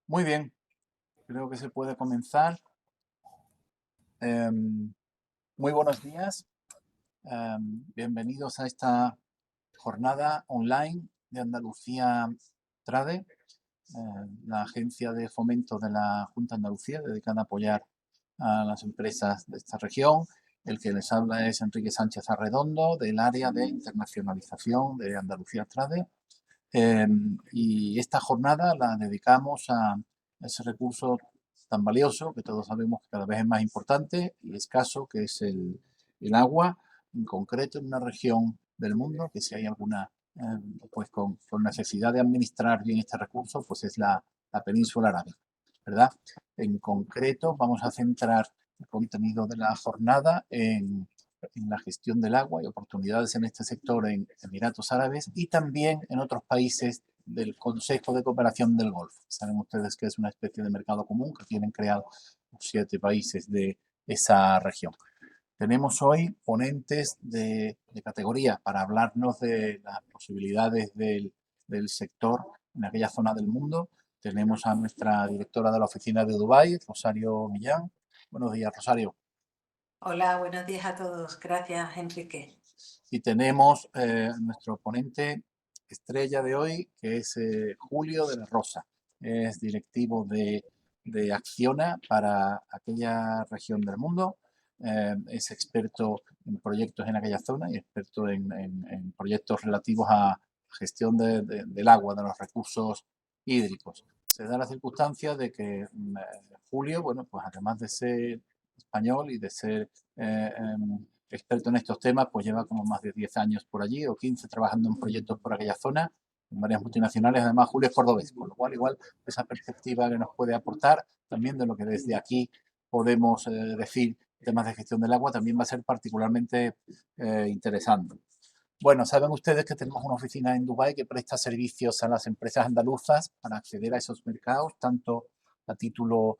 Muy bien, creo que se puede comenzar. Em, Muy buenos días. Bienvenidos a esta jornada online de Andalucía Trade, la agencia de fomento de la Junta de Andalucía dedicada a apoyar a las empresas de esta región. El que les habla es Enrique Sánchez Arredondo, del área de internacionalización de Andalucía Trade. Y esta jornada la dedicamos a ese recurso tan valioso que todos sabemos que cada vez es más importante y escaso, que es el agua, en concreto en una región del mundo que si hay alguna pues con necesidad de administrar bien este recurso, pues es la península arábiga, ¿verdad? En concreto vamos a centrar el contenido de la jornada en la gestión del agua y oportunidades en este sector en Emiratos Árabes y también en otros países del Consejo de Cooperación del Golfo. Saben ustedes que es una especie de mercado común que tienen creado 7 países de esa región. Tenemos hoy ponentes de categoría para hablarnos de las posibilidades del sector en aquella zona del mundo. Tenemos a nuestra directora de la oficina de Dubái, Rosario Millán. Buenos días, Rosario. Hola, buenos días a todos. Gracias, Enrique. Y tenemos nuestro ponente estrella de hoy, que es Julio de la Rosa. Es directivo de Acciona para aquella región del mundo. Es experto en proyectos en aquella zona y experto en proyectos relativos a gestión del agua, de los recursos hídricos. Se da la circunstancia de que Julio, bueno, pues además de ser español y de ser experto en estos temas, pues lleva como más de 10 años por allí o 15 trabajando en proyectos por aquella zona, en varias multinacionales. Además, Julio es cordobés, con lo cual igual esa perspectiva que nos puede aportar también de lo que desde aquí podemos decir temas de gestión del agua también va a ser particularmente interesante. Bueno, saben ustedes que tenemos una oficina en Dubái que presta servicios a las empresas andaluzas para acceder a esos mercados, tanto a título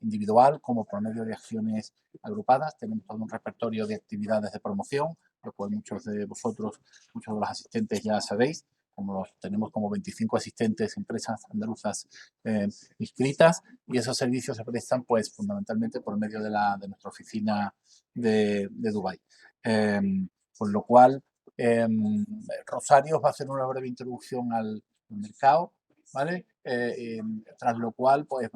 individual como por medio de acciones agrupadas. Tenemos todo un repertorio de actividades de promoción, lo cual muchos de vosotros, muchos de los asistentes ya sabéis. Tenemos como 25 asistentes, empresas andaluzas inscritas, y esos servicios se prestan pues fundamentalmente por medio de nuestra oficina de Dubái. Eh, con lo cual, eh, Rosario os va a hacer una breve introducción al mercado, ¿vale? Tras lo cual, pues,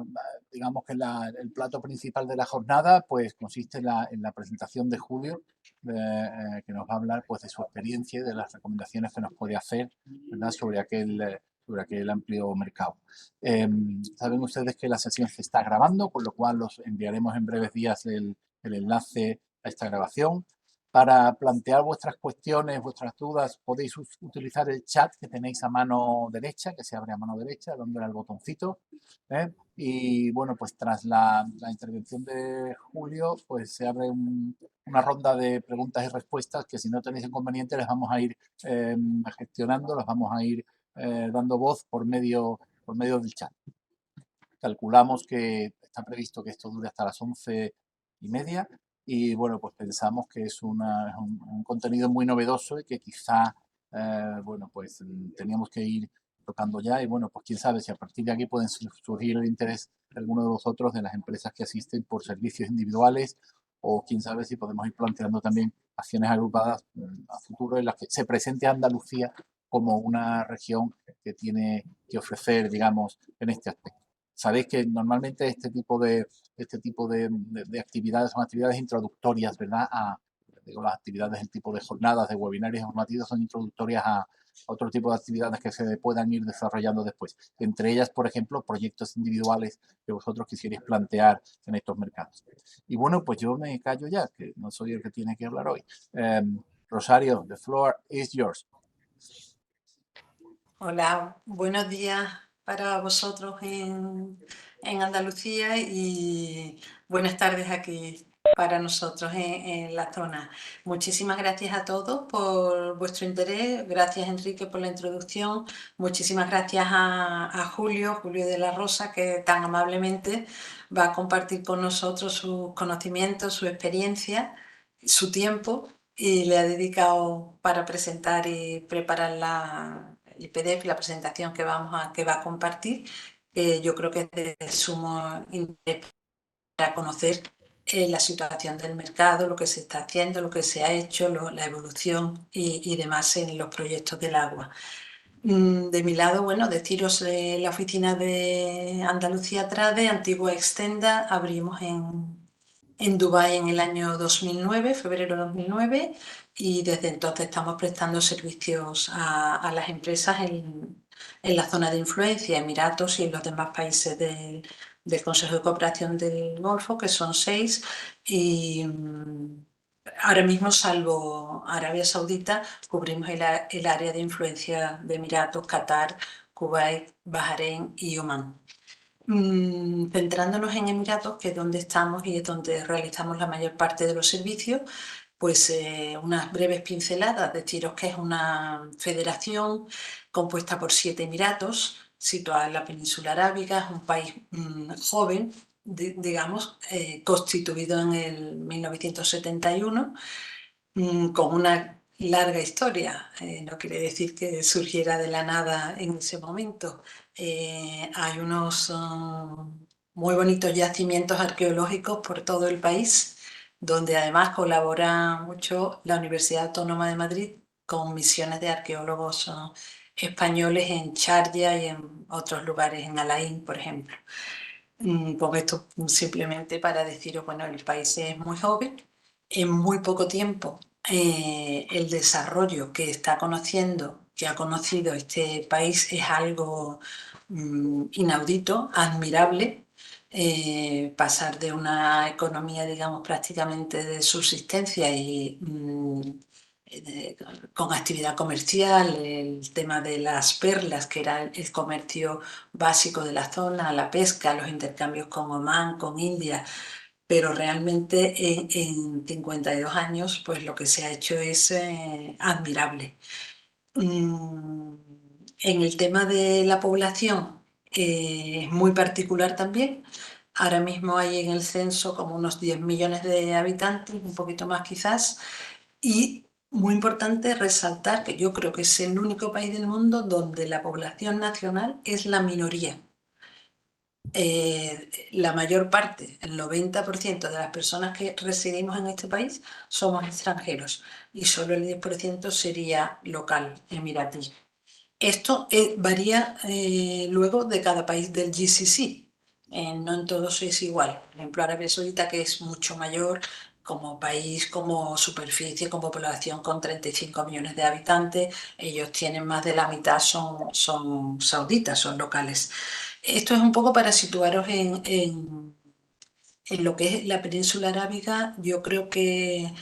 digamos que el plato principal de la jornada, pues, consiste en la presentación de Julio, que nos va a hablar, pues, de su experiencia y de las recomendaciones que nos puede hacer, ¿verdad? Sobre aquel amplio mercado. Saben ustedes que la sesión se está grabando, con lo cual los enviaremos en breves días el enlace a esta grabación. Para plantear vuestras cuestiones, vuestras dudas, podéis utilizar el chat que tenéis a mano derecha, que se abre a mano derecha, dándole al botoncito. Y bueno, pues tras la intervención de Julio, pues se abre una ronda de preguntas y respuestas que, si no tenéis inconveniente, les vamos a ir gestionando, las vamos a ir dando voz por medio del chat. Calculamos que está previsto que esto dure hasta las 11:30 y bueno, pues pensamos que es un contenido muy novedoso y que quizá, bueno, pues teníamos que ir tocando ya y bueno, pues quién sabe si a partir de aquí pueden surgir el interés de alguno de vosotros, de las empresas que asisten por servicios individuales, o quién sabe si podemos ir planteando también acciones agrupadas a futuro en las que se presente Andalucía como una región que tiene que ofrecer, digamos, en este aspecto. Sabéis que normalmente este tipo de actividades son actividades introductorias, ¿verdad? Digo, las actividades del tipo de jornadas, de webinarios informativos son introductorias a otro tipo de actividades que se puedan ir desarrollando después. Entre ellas, por ejemplo, proyectos individuales que vosotros quisierais plantear en estos mercados. Y bueno, pues yo me callo ya, que no soy el que tiene que hablar hoy. Rosario, the floor is yours. Hola, buenos días para vosotros en Andalucía y buenas tardes aquí para nosotros en la zona. Muchísimas gracias a todos por vuestro interés. Gracias, Enrique, por la introducción. Muchísimas gracias a Julio de la Rosa, que tan amablemente va a compartir con nosotros sus conocimientos, su experiencia, su tiempo, y le ha dedicado para presentar y preparar el PDF, la presentación que va a compartir, que yo creo que es de sumo interés para conocer la situación del mercado, lo que se está haciendo, lo que se ha hecho, la evolución y demás en los proyectos del agua. De mi lado, bueno, deciros la oficina de Andalucía Trade, antigua Extenda, abrimos en Dubái en el año 2009, febrero de 2009, y desde entonces estamos prestando servicios a las empresas en la zona de influencia, Emiratos y en los demás países del Consejo de Cooperación del Golfo, que son 6, y ahora mismo, salvo Arabia Saudita, cubrimos el área de influencia de Emiratos, Qatar, Kuwait, Bahrein y Omán. Centrándonos en Emiratos, que es donde estamos y es donde realizamos la mayor parte de los servicios, pues unas breves pinceladas. Deciros que es una federación compuesta por 7 emiratos, situada en la península arábiga. Es un país joven, digamos, constituido en el 1971, con una larga historia. No quiere decir que surgiera de la nada en ese momento. Hay unos muy bonitos yacimientos arqueológicos por todo el país, donde además colabora mucho la Universidad Autónoma de Madrid con misiones de arqueólogos españoles en Chardia y en otros lugares, en Alain, por ejemplo. Con esto simplemente para deciros, bueno, el país es muy joven, en muy poco tiempo el desarrollo que está conociendo, que ha conocido este país es algo inaudito, admirable. Pasar de una economía, digamos, prácticamente de subsistencia y con actividad comercial, el tema de las perlas, que era el comercio básico de la zona, la pesca, los intercambios con Omán, con India, pero realmente en 52 años pues lo que se ha hecho es admirable. En el tema de la población es muy particular también. Ahora mismo hay en el censo como unos 10 millones de habitantes, un poquito más quizás, y muy importante resaltar que yo creo que es el único país del mundo donde la población nacional es la minoría. La mayor parte, el 90% de las personas que residimos en este país somos extranjeros y solo el 10% sería local, emiratí. Esto varía luego de cada país del GCC. No en todos es igual. Por ejemplo, Arabia Saudita, que es mucho mayor como país, como superficie, como población, con 35 millones de habitantes, ellos tienen más de la mitad, son sauditas, son locales. Esto es un poco para situaros en lo que es la península arábiga. Yo creo que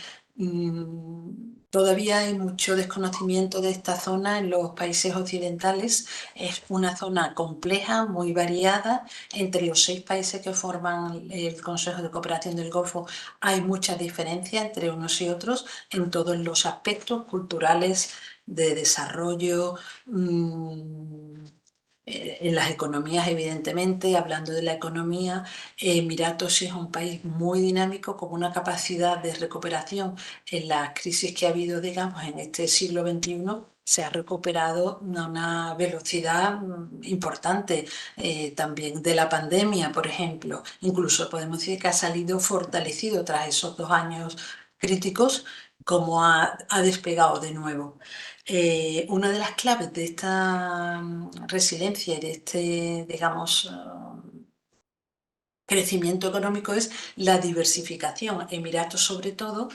todavía hay mucho desconocimiento de esta zona en los países occidentales. Es una zona compleja, muy variada. Entre los 6 países que forman el Consejo de Cooperación del Golfo hay mucha diferencia entre unos y otros en todos los aspectos culturales, de desarrollo, en las economías, evidentemente. Hablando de la economía, Emiratos es un país muy dinámico, con una capacidad de recuperación en las crisis que ha habido, digamos, en este siglo XXI. Se ha recuperado a una velocidad importante, también de la pandemia, por ejemplo. Incluso podemos decir que ha salido fortalecido tras esos 2 años críticos, como ha despegado de nuevo. Una de las claves de esta resiliencia y de este, digamos, crecimiento económico es la diversificación. Emiratos, sobre todo,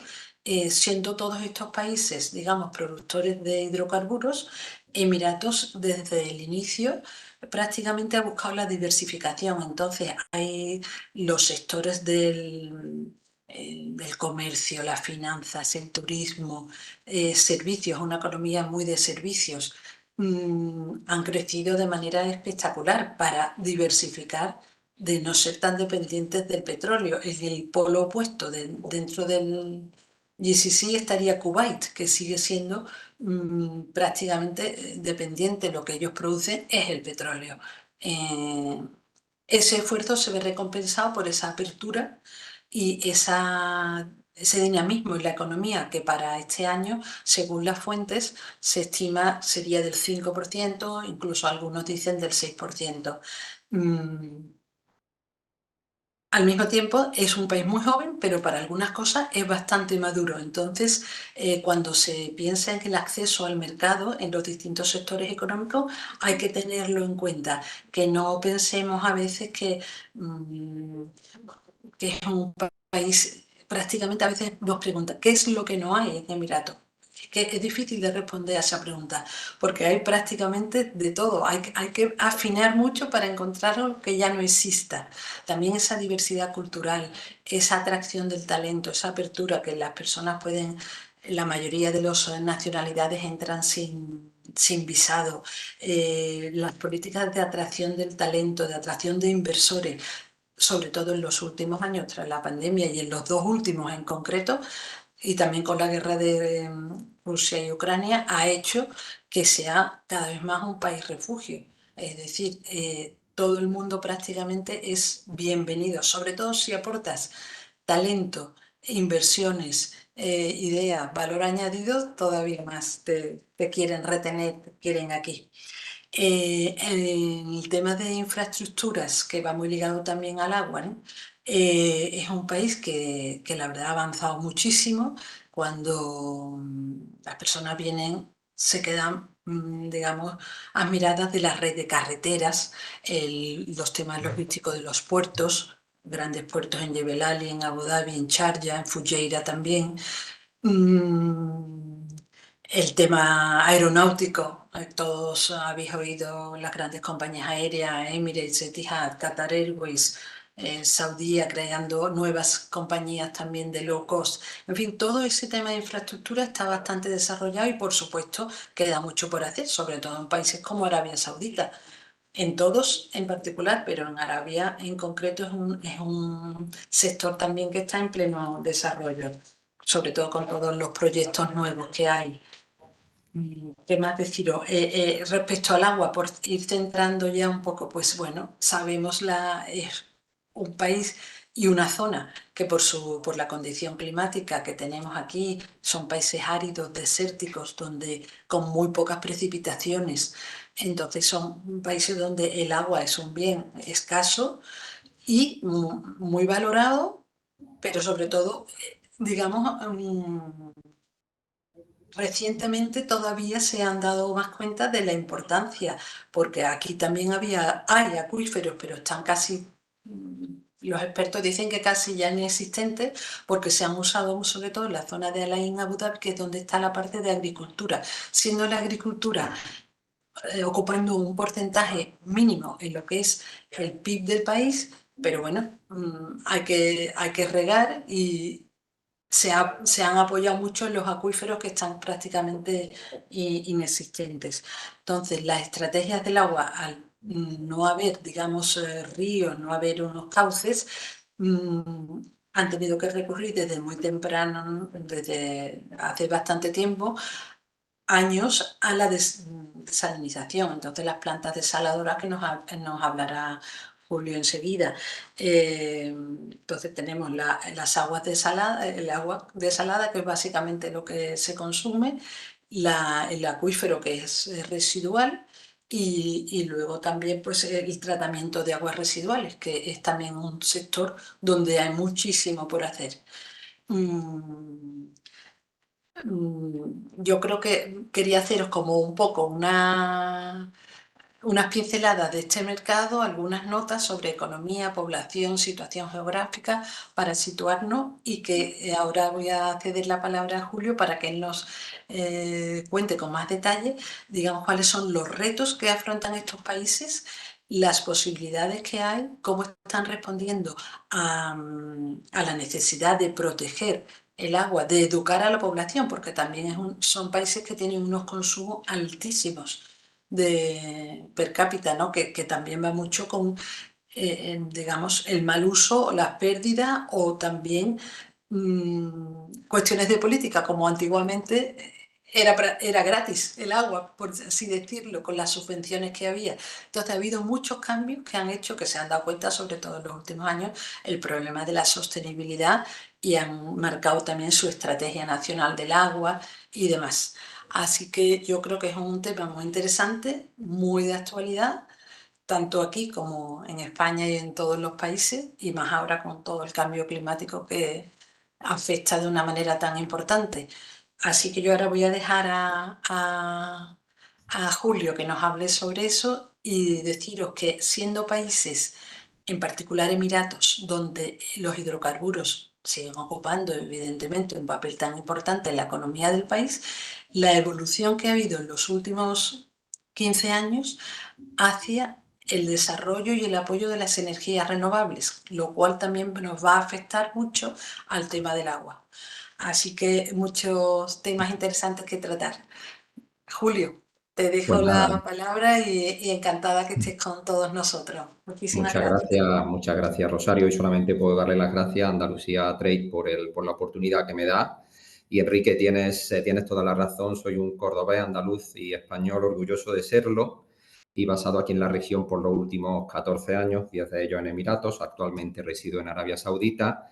siendo todos estos países, digamos, productores de hidrocarburos, Emiratos desde el inicio prácticamente ha buscado la diversificación. Entonces hay los sectores del comercio, las finanzas, el turismo, servicios, una economía muy de servicios, han crecido de manera espectacular para diversificar, de no ser tan dependientes del petróleo. En el polo opuesto, dentro del GCC, estaría Kuwait, que sigue siendo prácticamente dependiente. Lo que ellos producen es el petróleo. Ese esfuerzo se ve recompensado por esa apertura y esa ese dinamismo en la economía que para este año, según las fuentes, se estima sería del 5%, incluso algunos dicen del 6%. Al mismo tiempo, es un país muy joven, pero para algunas cosas es bastante maduro. Entonces, cuando se piensa en el acceso al mercado en los distintos sectores económicos, hay que tenerlo en cuenta, que no pensemos a veces que es un país, prácticamente a veces nos pregunta, ¿qué es lo que no hay en Emiratos? Que es difícil de responder a esa pregunta, porque hay prácticamente de todo. Hay que afinar mucho para encontrar lo que ya no exista. También esa diversidad cultural, esa atracción del talento, esa apertura que las personas pueden, la mayoría de las nacionalidades entran sin visado, las políticas de atracción del talento, de atracción de inversores, sobre todo en los últimos años tras la pandemia y en los dos últimos en concreto, y también con la guerra de Rusia y Ucrania, ha hecho que sea cada vez más un país refugio. Es decir, todo el mundo prácticamente es bienvenido, sobre todo si aportas talento, inversiones, ideas, valor añadido, todavía más te quieren retener, te quieren aquí. En el tema de infraestructuras, que va muy ligado también al agua, ¿no? Es un país que la verdad ha avanzado muchísimo. Cuando las personas vienen, se quedan, digamos, admiradas de la red de carreteras, los temas logísticos de los puertos, grandes puertos en Jebel Ali, en Abu Dhabi, en Sharjah, en Fujairah también. Mm, el tema aeronáutico, todos habéis oído las grandes compañías aéreas, Emirates, Etihad, Qatar Airways, Saudia creando nuevas compañías también de low cost. En fin, todo ese tema de infraestructura está bastante desarrollado y por supuesto queda mucho por hacer, sobre todo en países como Arabia Saudita. En todos en particular, pero en Arabia en concreto es un sector también que está en pleno desarrollo, sobre todo con todos los proyectos nuevos que hay. ¿Qué más deciros? Respecto al agua, por ir centrando ya un poco, pues bueno, sabemos es un país y una zona que por la condición climática que tenemos aquí, son países áridos, desérticos, donde con muy pocas precipitaciones. Entonces son países donde el agua es un bien escaso y muy valorado, pero sobre todo, digamos, recientemente todavía se han dado más cuenta de la importancia, porque aquí también hay acuíferos, pero están casi, los expertos dicen que casi ya inexistentes, porque se han usado sobre todo en la zona de Al Ain, Abu Dhabi, que es donde está la parte de agricultura, siendo la agricultura ocupando un porcentaje mínimo en lo que es el PIB del país, pero bueno, hay que regar y se han apoyado mucho en los acuíferos que están prácticamente inexistentes. Entonces, las estrategias del agua, al no haber, digamos, ríos, no haber unos cauces, han tenido que recurrir desde muy temprano, desde hace bastante tiempo, años, a la desalinización. Entonces, las plantas desaladoras que nos hablará Julio enseguida. Entonces tenemos las aguas desaladas, el agua desalada, que es básicamente lo que se consume, el acuífero, que es residual, y luego también pues, el tratamiento de aguas residuales, que es también un sector donde hay muchísimo por hacer. Mm, yo creo que quería haceros como un poco unas pinceladas de este mercado, algunas notas sobre economía, población, situación geográfica, para situarnos, y que ahora voy a ceder la palabra a Julio para que él nos cuente con más detalle, digamos, cuáles son los retos que afrontan estos países, las posibilidades que hay, cómo están respondiendo a la necesidad de proteger el agua, de educar a la población, porque también son países que tienen unos consumos altísimos de per cápita, ¿no? Que también va mucho con, digamos, el mal uso, las pérdidas, o también cuestiones de política, como antiguamente era gratis el agua, por así decirlo, con las subvenciones que había. Entonces ha habido muchos cambios que han hecho que se han dado cuenta, sobre todo en los últimos años, el problema de la sostenibilidad y han marcado también su estrategia nacional del agua y demás. Así que yo creo que es un tema muy interesante, muy de actualidad, tanto aquí como en España y en todos los países, y más ahora con todo el cambio climático que afecta de una manera tan importante. Así que yo ahora voy a dejar a Julio que nos hable sobre eso y deciros que siendo países, en particular Emiratos, donde los hidrocarburos siguen ocupando evidentemente un papel tan importante en la economía del país, la evolución que ha habido en los últimos 15 años hacia el desarrollo y el apoyo de las energías renovables, lo cual también nos va a afectar mucho al tema del agua. Así que muchos temas interesantes que tratar. Julio, te dejo Pues nada, la palabra y encantada que estés con todos nosotros. Muchísimas gracias. muchas gracias Rosario, y solamente puedo darle las gracias a Andalucía Trade por la oportunidad que me da. Y Enrique, tienes toda la razón, soy un cordobés, andaluz y español orgulloso de serlo y basado aquí en la región por los últimos 14 años, 10 de ellos en Emiratos, actualmente resido en Arabia Saudita.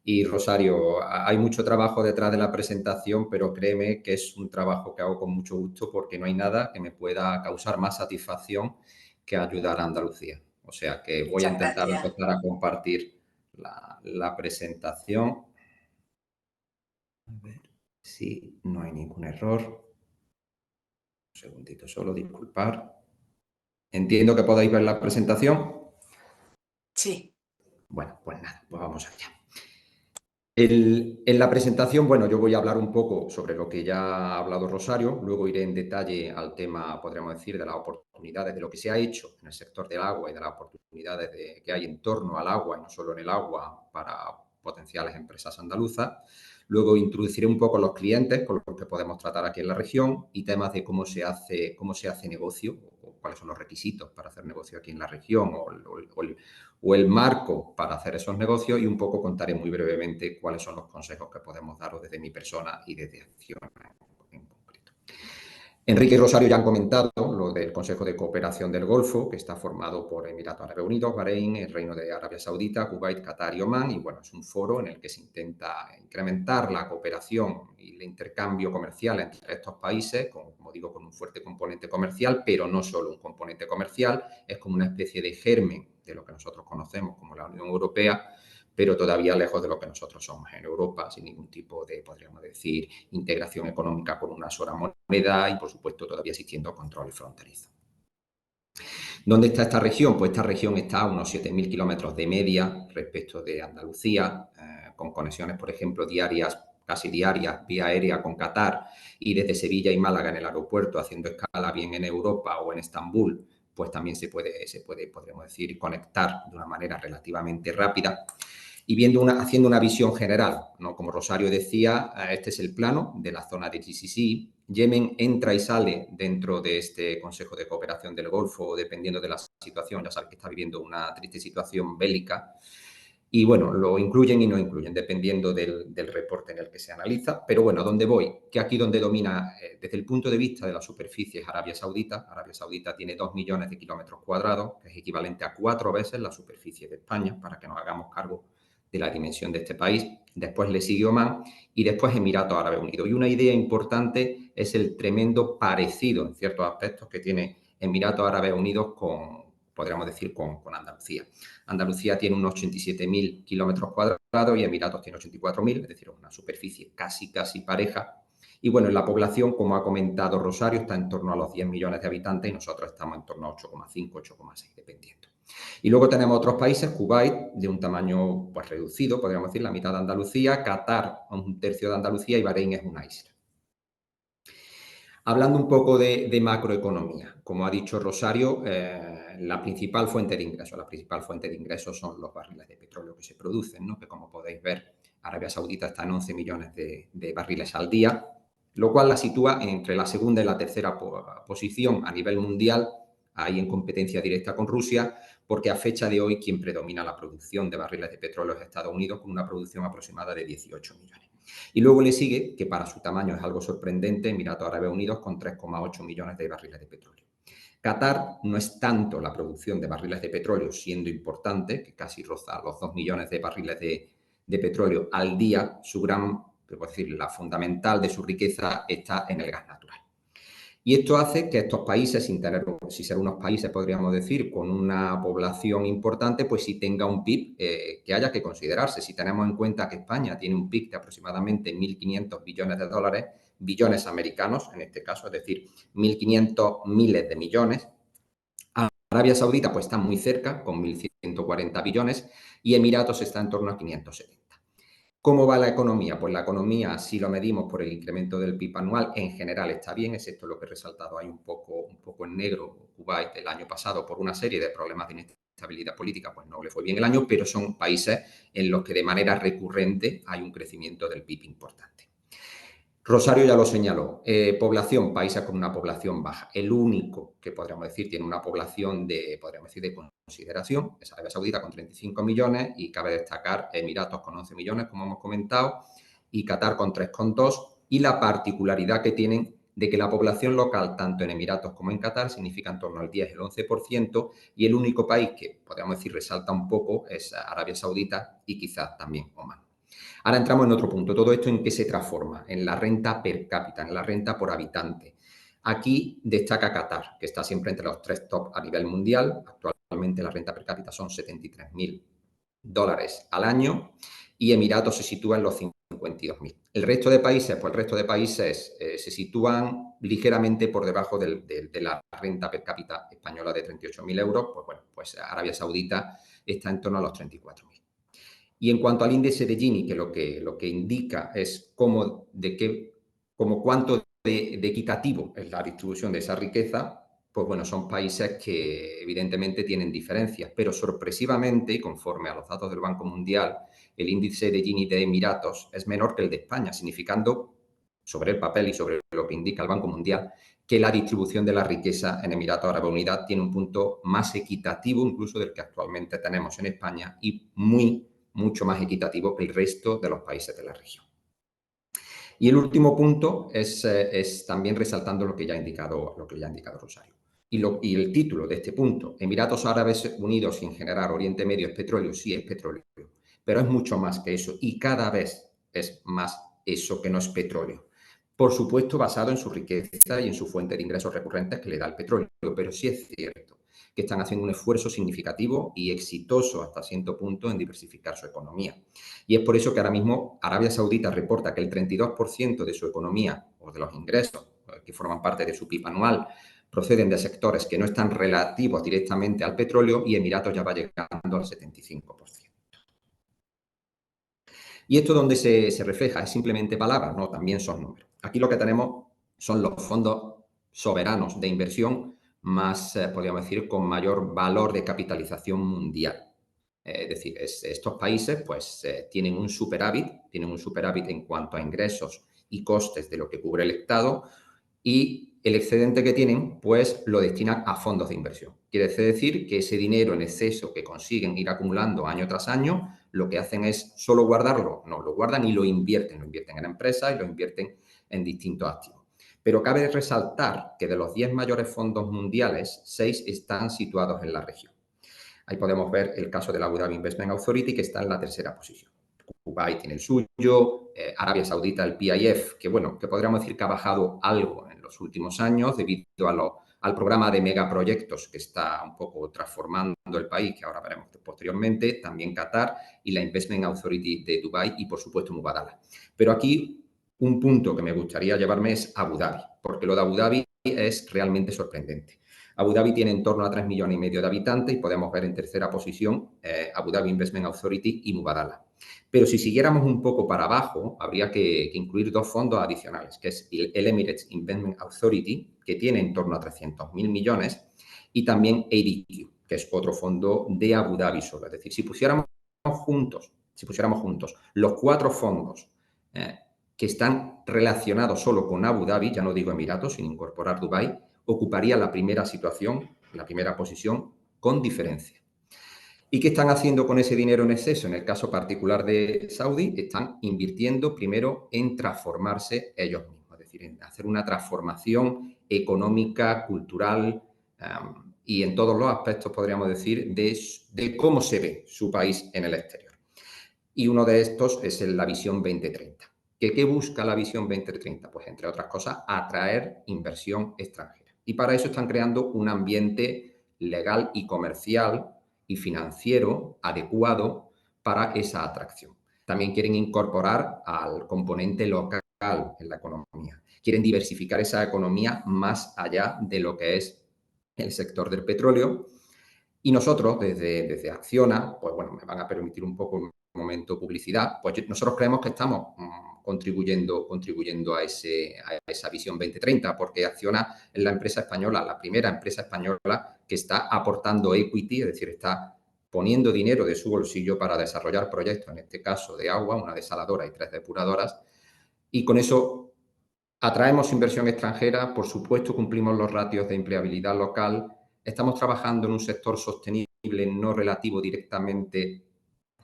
Y Rosario, hay mucho trabajo detrás de la presentación, pero créeme que es un trabajo que hago con mucho gusto porque no hay nada que me pueda causar más satisfacción que ayudar a Andalucía. O sea que voy a Muchas intentar gracias. empezar a compartir la presentación. A ver si no hay ningún error. Un segundito solo, disculpar. Entiendo que podáis ver la presentación. Sí, Bueno, pues nada, pues vamos allá. En la presentación, bueno, yo voy a hablar un poco sobre lo que ya ha hablado Rosario, luego iré en detalle al tema, podríamos decir, de las oportunidades, de lo que se ha hecho en el sector del agua y de las oportunidades que hay en torno al agua y no solo en el agua para potenciales empresas andaluzas. Luego introduciré un poco los clientes con los que podemos tratar aquí en la región y temas de cómo se hace negocio o cuáles son los requisitos para hacer negocio aquí en la región o el marco para hacer esos negocios, y un poco contaré muy brevemente cuáles son los consejos que podemos daros desde mi persona y desde Acciona en concreto. Enrique y Rosario ya han comentado lo del Consejo de Cooperación del Golfo, que está formado por Emiratos Árabes Unidos, Bahrein, el Reino de Arabia Saudita, Kuwait, Qatar y Omán. Y bueno, es un foro en el que se intenta incrementar la cooperación y el intercambio comercial entre estos países, como digo, con un fuerte componente comercial, pero no solo un componente comercial, es como una especie de germen de lo que nosotros conocemos como la Unión Europea, pero todavía lejos de lo que nosotros somos en Europa, sin ningún tipo de, podríamos decir, integración económica con una sola moneda y, por supuesto, todavía existiendo controles fronterizos. ¿Dónde está esta región? Pues esta región está a unos 7.000 kilómetros de media respecto de Andalucía, con conexiones, por ejemplo, diarias, casi diarias, vía aérea con Qatar, y desde Sevilla y Málaga en el aeropuerto, haciendo escala bien en Europa o en Estambul, pues también se puede, podríamos decir, conectar de una manera relativamente rápida. Y haciendo una visión general, ¿no? Como Rosario decía, este es el plano de la zona de GCC. Yemen entra y sale dentro de este Consejo de Cooperación del Golfo, dependiendo de la situación. Ya sabes que está viviendo una triste situación bélica. Y bueno, lo incluyen y no incluyen, dependiendo del reporte en el que se analiza. Pero bueno, ¿a dónde voy? Que aquí donde domina, desde el punto de vista de la superficie, es Arabia Saudita. Arabia Saudita tiene 2 millones de kilómetros cuadrados, que es equivalente a 4 veces la superficie de España, para que nos hagamos cargo de la dimensión de este país. Después le sigue Omán y después Emiratos Árabes Unidos. Y una idea importante es el tremendo parecido en ciertos aspectos que tiene Emiratos Árabes Unidos podríamos decir, con Andalucía. Andalucía tiene unos 87.000 kilómetros cuadrados y Emiratos tiene 84.000, es decir, una superficie casi pareja. Y bueno, en la población, como ha comentado Rosario, está en torno a los 10 millones de habitantes y nosotros estamos en torno a 8,5, 8,6, dependiendo. Y luego tenemos otros países, Kuwait, de un tamaño pues reducido, podríamos decir, la mitad de Andalucía, Qatar, un tercio de Andalucía y Bahrein es una isla. Hablando un poco de macroeconomía, como ha dicho Rosario, la principal fuente de ingresos son los barriles de petróleo que se producen, ¿no? Que como podéis ver, Arabia Saudita está en 11 millones de barriles al día, lo cual la sitúa entre la segunda y la tercera posición a nivel mundial, ahí en competencia directa con Rusia, porque a fecha de hoy quien predomina la producción de barriles de petróleo es Estados Unidos, con una producción aproximada de 18 millones. Y luego le sigue, que para su tamaño es algo sorprendente, Emiratos Árabes Unidos con 3,8 millones de barriles de petróleo. Qatar no es tanto la producción de barriles de petróleo, siendo importante, que casi roza los 2 millones de barriles de petróleo al día. Su gran, debo decir, la fundamental de su riqueza está en el gas natural. Y esto hace que estos países, sin ser unos países, podríamos decir, con una población importante, pues sí tenga un PIB que haya que considerarse. Si tenemos en cuenta que España tiene un PIB de aproximadamente 1.500 billones de dólares, billones americanos en este caso, es decir, 1.500 miles de millones. Arabia Saudita pues está muy cerca, con 1.140 billones, y Emiratos está en torno a 570. ¿Cómo va la economía? Pues la economía, si lo medimos por el incremento del PIB anual, en general está bien, excepto lo que he resaltado ahí un poco en negro, Kuwait el año pasado, por una serie de problemas de inestabilidad política, pues no le fue bien el año, pero son países en los que de manera recurrente hay un crecimiento del PIB importante. Rosario ya lo señaló, población, países con una población baja. El único que podríamos decir tiene una población de consideración es Arabia Saudita con 35 millones y cabe destacar Emiratos con 11 millones, como hemos comentado, y Qatar con 3,2, y la particularidad que tienen de que la población local, tanto en Emiratos como en Qatar, significa en torno al 10, el 11%, y el único país que, podríamos decir, resalta un poco es Arabia Saudita y quizás también Omán. Ahora entramos en otro punto. ¿Todo esto en qué se transforma? En la renta per cápita, en la renta por habitante. Aquí destaca Qatar, que está siempre entre los 3 top a nivel mundial. Actualmente la renta per cápita son 73.000 dólares al año y Emiratos se sitúa en los 52.000. El resto de países, se sitúan ligeramente por debajo de la renta per cápita española de 38.000 euros. Pues bueno, pues Arabia Saudita está en torno a los 34.000. Y en cuanto al índice de Gini, que lo que indica es cuánto de equitativo es la distribución de esa riqueza, pues bueno, son países que evidentemente tienen diferencias, pero sorpresivamente, y conforme a los datos del Banco Mundial, el índice de Gini de Emiratos es menor que el de España, significando, sobre el papel y sobre lo que indica el Banco Mundial, que la distribución de la riqueza en Emiratos Árabes Unidos tiene un punto más equitativo incluso del que actualmente tenemos en España y mucho más equitativo que el resto de los países de la región. Y el último punto es también resaltando lo que ya ha indicado Rosario. Y el título de este punto, Emiratos Árabes Unidos sin generar Oriente Medio es petróleo, sí es petróleo, pero es mucho más que eso y cada vez es más eso que no es petróleo. Por supuesto, basado en su riqueza y en su fuente de ingresos recurrentes que le da el petróleo, pero sí es cierto que están haciendo un esfuerzo significativo y exitoso hasta cierto punto en diversificar su economía. Y es por eso que ahora mismo Arabia Saudita reporta que el 32% de su economía o de los ingresos que forman parte de su PIB anual proceden de sectores que no están relativos directamente al petróleo y Emiratos ya va llegando al 75%. ¿Y esto dónde se refleja? ¿Es simplemente palabras? No, también son números. Aquí lo que tenemos son los fondos soberanos de inversión más, podríamos decir, con mayor valor de capitalización mundial. Es decir, estos países pues tienen un superávit en cuanto a ingresos y costes de lo que cubre el Estado y el excedente que tienen pues lo destinan a fondos de inversión. Quiere decir que ese dinero en exceso que consiguen ir acumulando año tras año, lo que hacen es solo guardarlo, no, lo guardan y lo invierten en empresas y lo invierten en distintos activos. Pero cabe resaltar que de los 10 mayores fondos mundiales, 6 están situados en la región. Ahí podemos ver el caso de la Abu Dhabi Investment Authority, que está en la tercera posición. Kuwait tiene el suyo, Arabia Saudita el PIF, que bueno, que podríamos decir que ha bajado algo en los últimos años debido al programa de megaproyectos que está un poco transformando el país, que ahora veremos posteriormente, también Qatar y la Investment Authority de Dubái y, por supuesto, Mubadala. Pero aquí un punto que me gustaría llevarme es Abu Dhabi, porque lo de Abu Dhabi es realmente sorprendente. Abu Dhabi tiene en torno a 3,5 millones de habitantes y podemos ver en tercera posición Abu Dhabi Investment Authority y Mubadala. Pero si siguiéramos un poco para abajo, habría que incluir 2 fondos adicionales, que es el Emirates Investment Authority, que tiene en torno a 300.000 millones, y también ADQ, que es otro fondo de Abu Dhabi solo. Es decir, si pusiéramos juntos los 4 fondos que están relacionados solo con Abu Dhabi, ya no digo Emiratos, sin incorporar Dubái, ocuparía la primera posición con diferencia. ¿Y qué están haciendo con ese dinero en exceso? En el caso particular de Saudi, están invirtiendo primero en transformarse ellos mismos, es decir, en hacer una transformación económica, cultural y en todos los aspectos, podríamos decir, de cómo se ve su país en el exterior. Y uno de estos es la Visión 2030. ¿Qué busca la Visión 2030? Pues, entre otras cosas, atraer inversión extranjera. Y para eso están creando un ambiente legal y comercial y financiero adecuado para esa atracción. También quieren incorporar al componente local en la economía. Quieren diversificar esa economía más allá de lo que es el sector del petróleo. Y nosotros, desde Acciona, pues bueno, me van a permitir un poco un momento publicidad, pues nosotros creemos que estamos contribuyendo a esa visión 2030, porque Acciona es la empresa española, la primera empresa española que está aportando equity, es decir, está poniendo dinero de su bolsillo para desarrollar proyectos, en este caso de agua, una desaladora y 3 depuradoras, y con eso atraemos inversión extranjera, por supuesto cumplimos los ratios de empleabilidad local, estamos trabajando en un sector sostenible, no relativo directamente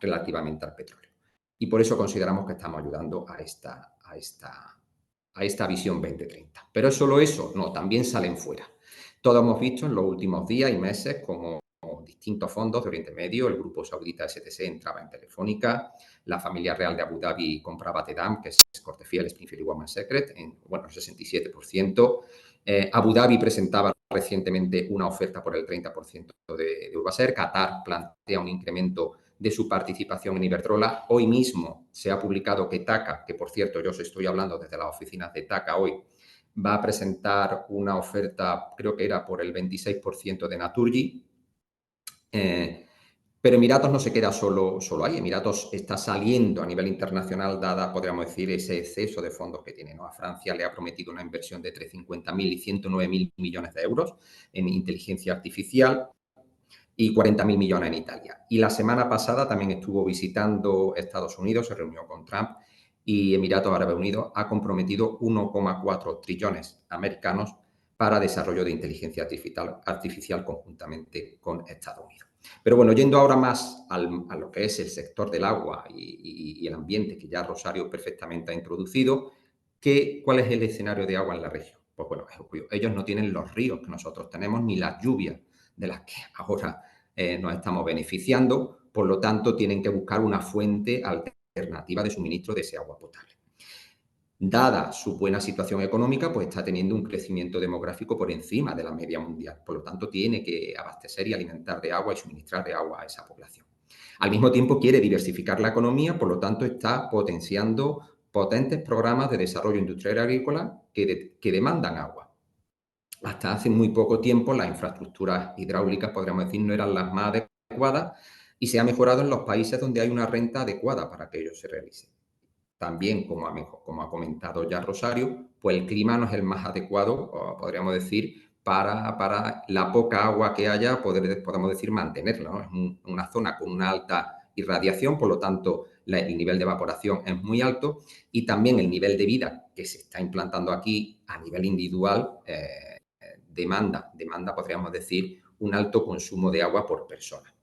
relativamente al petróleo. Y por eso consideramos que estamos ayudando a esta visión 2030. ¿Pero es solo eso? No, también salen fuera. Todos hemos visto en los últimos días y meses como distintos fondos de Oriente Medio, el grupo saudita STC entraba en Telefónica, la familia real de Abu Dhabi compraba TEDAM, que es Cortefiel, Springfield y Women's Secret, en 67%. Abu Dhabi presentaba recientemente una oferta por el 30% de Urbaser. Qatar plantea un incremento de su participación en Iberdrola. Hoy mismo se ha publicado que TAQA, que por cierto yo os estoy hablando desde las oficinas de TAQA hoy, va a presentar una oferta, creo que era por el 26% de Naturgy. Pero Emiratos no se queda solo ahí. Emiratos está saliendo a nivel internacional, dada, podríamos decir, ese exceso de fondos que tiene, ¿no? A Francia le ha prometido una inversión de entre 50.000 y 109.000 millones de euros en inteligencia artificial y 40.000 millones en Italia. Y la semana pasada también estuvo visitando Estados Unidos, se reunió con Trump y Emiratos Árabes Unidos ha comprometido 1,4 trillones americanos para desarrollo de inteligencia artificial conjuntamente con Estados Unidos. Pero bueno, yendo ahora más a lo que es el sector del agua y el ambiente que ya Rosario perfectamente ha introducido, ¿cuál es el escenario de agua en la región? Pues bueno, es obvio, ellos no tienen los ríos que nosotros tenemos ni las lluvias de las que ahora nos estamos beneficiando, por lo tanto tienen que buscar una fuente alternativa de suministro de ese agua potable. Dada su buena situación económica, pues está teniendo un crecimiento demográfico por encima de la media mundial. Por lo tanto, tiene que abastecer y alimentar de agua y suministrar de agua a esa población. Al mismo tiempo, quiere diversificar la economía, por lo tanto, está potenciando potentes programas de desarrollo industrial y agrícola que demandan agua. Hasta hace muy poco tiempo, las infraestructuras hidráulicas, podríamos decir, no eran las más adecuadas y se ha mejorado en los países donde hay una renta adecuada para que ello se realice. También, como ha comentado ya Rosario, pues el clima no es el más adecuado, podríamos decir, para la poca agua que haya, podemos decir, mantenerla, ¿no? Es una zona con una alta irradiación, por lo tanto, el nivel de evaporación es muy alto y también el nivel de vida que se está implantando aquí a nivel individual demanda, podríamos decir, un alto consumo de agua por persona.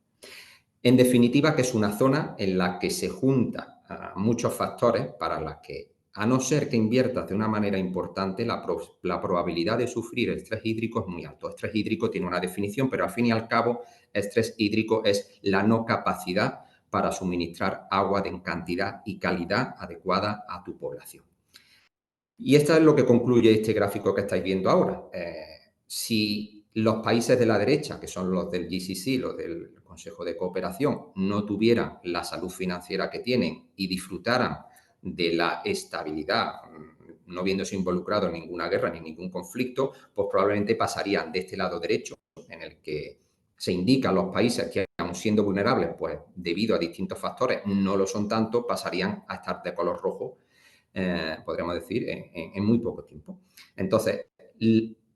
En definitiva, que es una zona en la que se juntan muchos factores para las que, a no ser que inviertas de una manera importante, la probabilidad de sufrir estrés hídrico es muy alto. Estrés hídrico tiene una definición, pero al fin y al cabo, estrés hídrico es la no capacidad para suministrar agua en cantidad y calidad adecuada a tu población. Y esto es lo que concluye este gráfico que estáis viendo ahora. Si los países de la derecha, que son los del GCC, los del Consejo de Cooperación, no tuvieran la salud financiera que tienen y disfrutaran de la estabilidad, no viéndose involucrados en ninguna guerra ni ningún conflicto, pues probablemente pasarían de este lado derecho, en el que se indican los países que, aun siendo vulnerables, pues debido a distintos factores no lo son tanto, pasarían a estar de color rojo, podríamos decir, en muy poco tiempo. Entonces,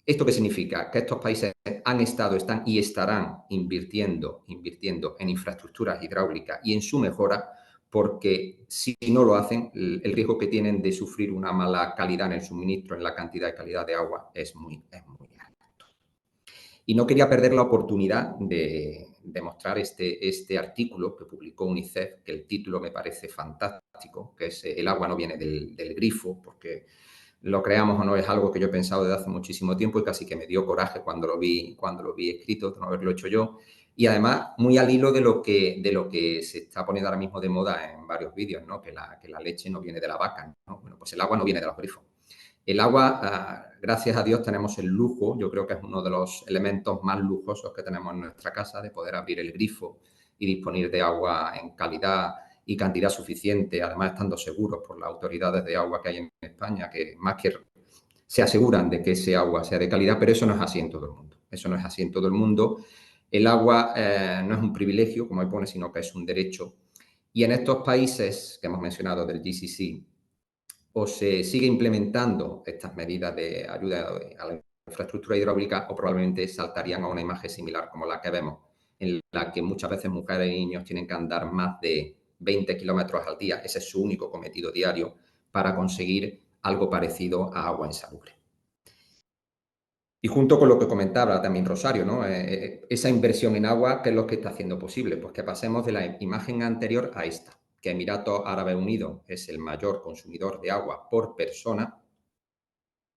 ¿esto qué significa? Que estos países han estado, están y estarán invirtiendo en infraestructuras hidráulicas y en su mejora, porque si no lo hacen, el riesgo que tienen de sufrir una mala calidad en el suministro, en la cantidad y calidad de agua, es muy alto. Y no quería perder la oportunidad de mostrar este artículo que publicó UNICEF, que el título me parece fantástico, que es El agua no viene del grifo, porque lo creamos o no es algo que yo he pensado desde hace muchísimo tiempo y casi que me dio coraje cuando lo vi escrito, de no haberlo hecho yo. Y además, muy al hilo de lo que se está poniendo ahora mismo de moda en varios vídeos, ¿no? Que la leche no viene de la vaca, ¿no? Bueno, pues el agua no viene de los grifos. El agua, gracias a Dios, tenemos el lujo, yo creo que es uno de los elementos más lujosos que tenemos en nuestra casa, de poder abrir el grifo y disponer de agua en calidad y cantidad suficiente, además estando seguros por las autoridades de agua que hay en España, que más que se aseguran de que ese agua sea de calidad, pero eso no es así en todo el mundo. Eso no es así en todo el mundo. El agua no es un privilegio, como ahí pone, sino que es un derecho. Y en estos países que hemos mencionado del GCC, o se sigue implementando estas medidas de ayuda a la infraestructura hidráulica o probablemente saltarían a una imagen similar como la que vemos, en la que muchas veces mujeres y niños tienen que andar más de 20 kilómetros al día, ese es su único cometido diario, para conseguir algo parecido a agua insalubre. Y junto con lo que comentaba también Rosario, ¿no? Esa inversión en agua, ¿qué es lo que está haciendo posible? Pues que pasemos de la imagen anterior a esta, que Emiratos Árabes Unidos es el mayor consumidor de agua por persona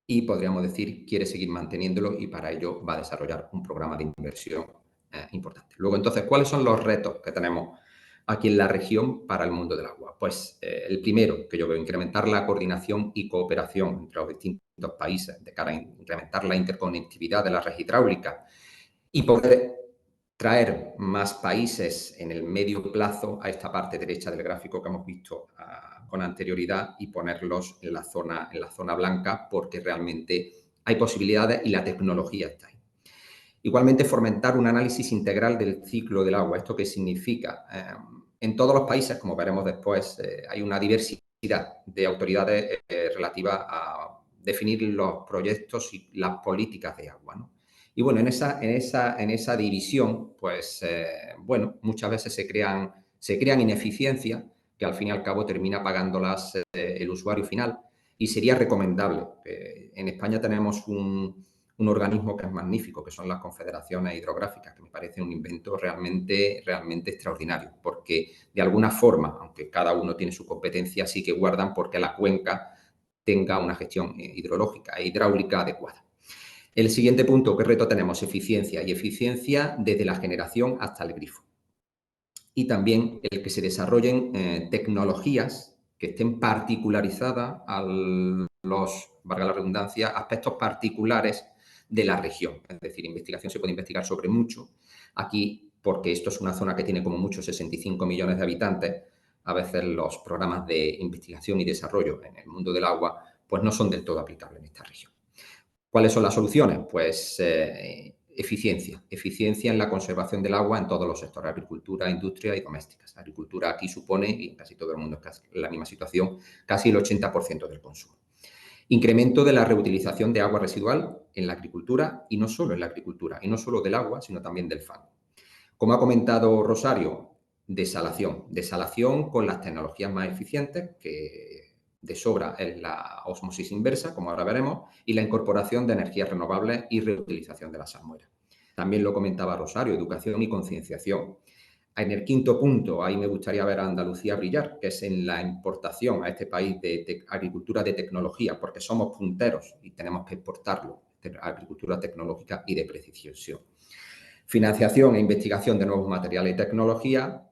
y podríamos decir quiere seguir manteniéndolo y para ello va a desarrollar un programa de inversión importante. Luego, entonces, ¿cuáles son los retos que tenemos aquí en la región para el mundo del agua? Pues el primero, que yo veo, incrementar la coordinación y cooperación entre los distintos países de cara a incrementar la interconectividad de la red hidráulica y poder traer más países en el medio plazo a esta parte derecha del gráfico que hemos visto con anterioridad y ponerlos en la zona blanca porque realmente hay posibilidades y la tecnología está ahí. Igualmente, fomentar un análisis integral del ciclo del agua. ¿Esto qué significa? En todos los países, como veremos después, hay una diversidad de autoridades relativas a definir los proyectos y las políticas de agua, ¿no? Y bueno, en esa división, pues, bueno, muchas veces se crean ineficiencias que al fin y al cabo termina pagándolas el usuario final y sería recomendable. En España tenemos un organismo que es magnífico, que son las confederaciones hidrográficas, que me parece un invento realmente extraordinario, porque de alguna forma, aunque cada uno tiene su competencia, sí que guardan porque la cuenca tenga una gestión hidrológica e hidráulica adecuada. El siguiente punto, ¿qué reto tenemos? Eficiencia, y eficiencia desde la generación hasta el grifo. Y también el que se desarrollen tecnologías que estén particularizadas a los, valga la redundancia, aspectos particulares de la región. Es decir, investigación se puede investigar sobre mucho. Aquí, porque esto es una zona que tiene como mucho 65 millones de habitantes, a veces los programas de investigación y desarrollo en el mundo del agua pues no son del todo aplicables en esta región. ¿Cuáles son las soluciones? Pues eficiencia en la conservación del agua en todos los sectores, agricultura, industria y domésticas. La agricultura aquí supone, y casi todo el mundo es en la misma situación, casi el 80% del consumo. Incremento de la reutilización de agua residual en la agricultura y no solo en la agricultura, y no solo del agua, sino también del fango. Como ha comentado Rosario, desalación con las tecnologías más eficientes, que de sobra es la ósmosis inversa, como ahora veremos, y la incorporación de energías renovables y reutilización de las salmueras. También lo comentaba Rosario, educación y concienciación. En el quinto punto, ahí me gustaría ver a Andalucía brillar, que es en la importación a este país de agricultura de tecnología, porque somos punteros y tenemos que exportarlo, agricultura tecnológica y de precisión. Financiación e investigación de nuevos materiales y tecnología,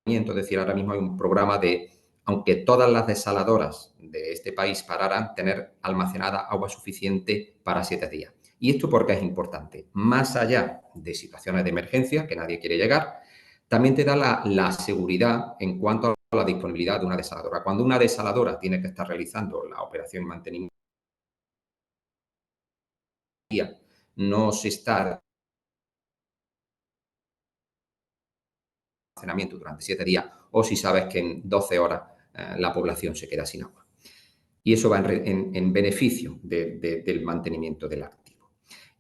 es decir, ahora mismo hay un programa de, aunque todas las desaladoras de este país pararan, tener almacenada agua suficiente para 7 días. ¿Y esto por qué es importante? Más allá de situaciones de emergencia, que nadie quiere llegar, también te da la seguridad en cuanto a la disponibilidad de una desaladora. Cuando una desaladora tiene que estar realizando la operación y mantenimiento, no se está almacenamiento durante 7 días, o si sabes que en 12 horas la población se queda sin agua. Y eso va en beneficio del mantenimiento del activo.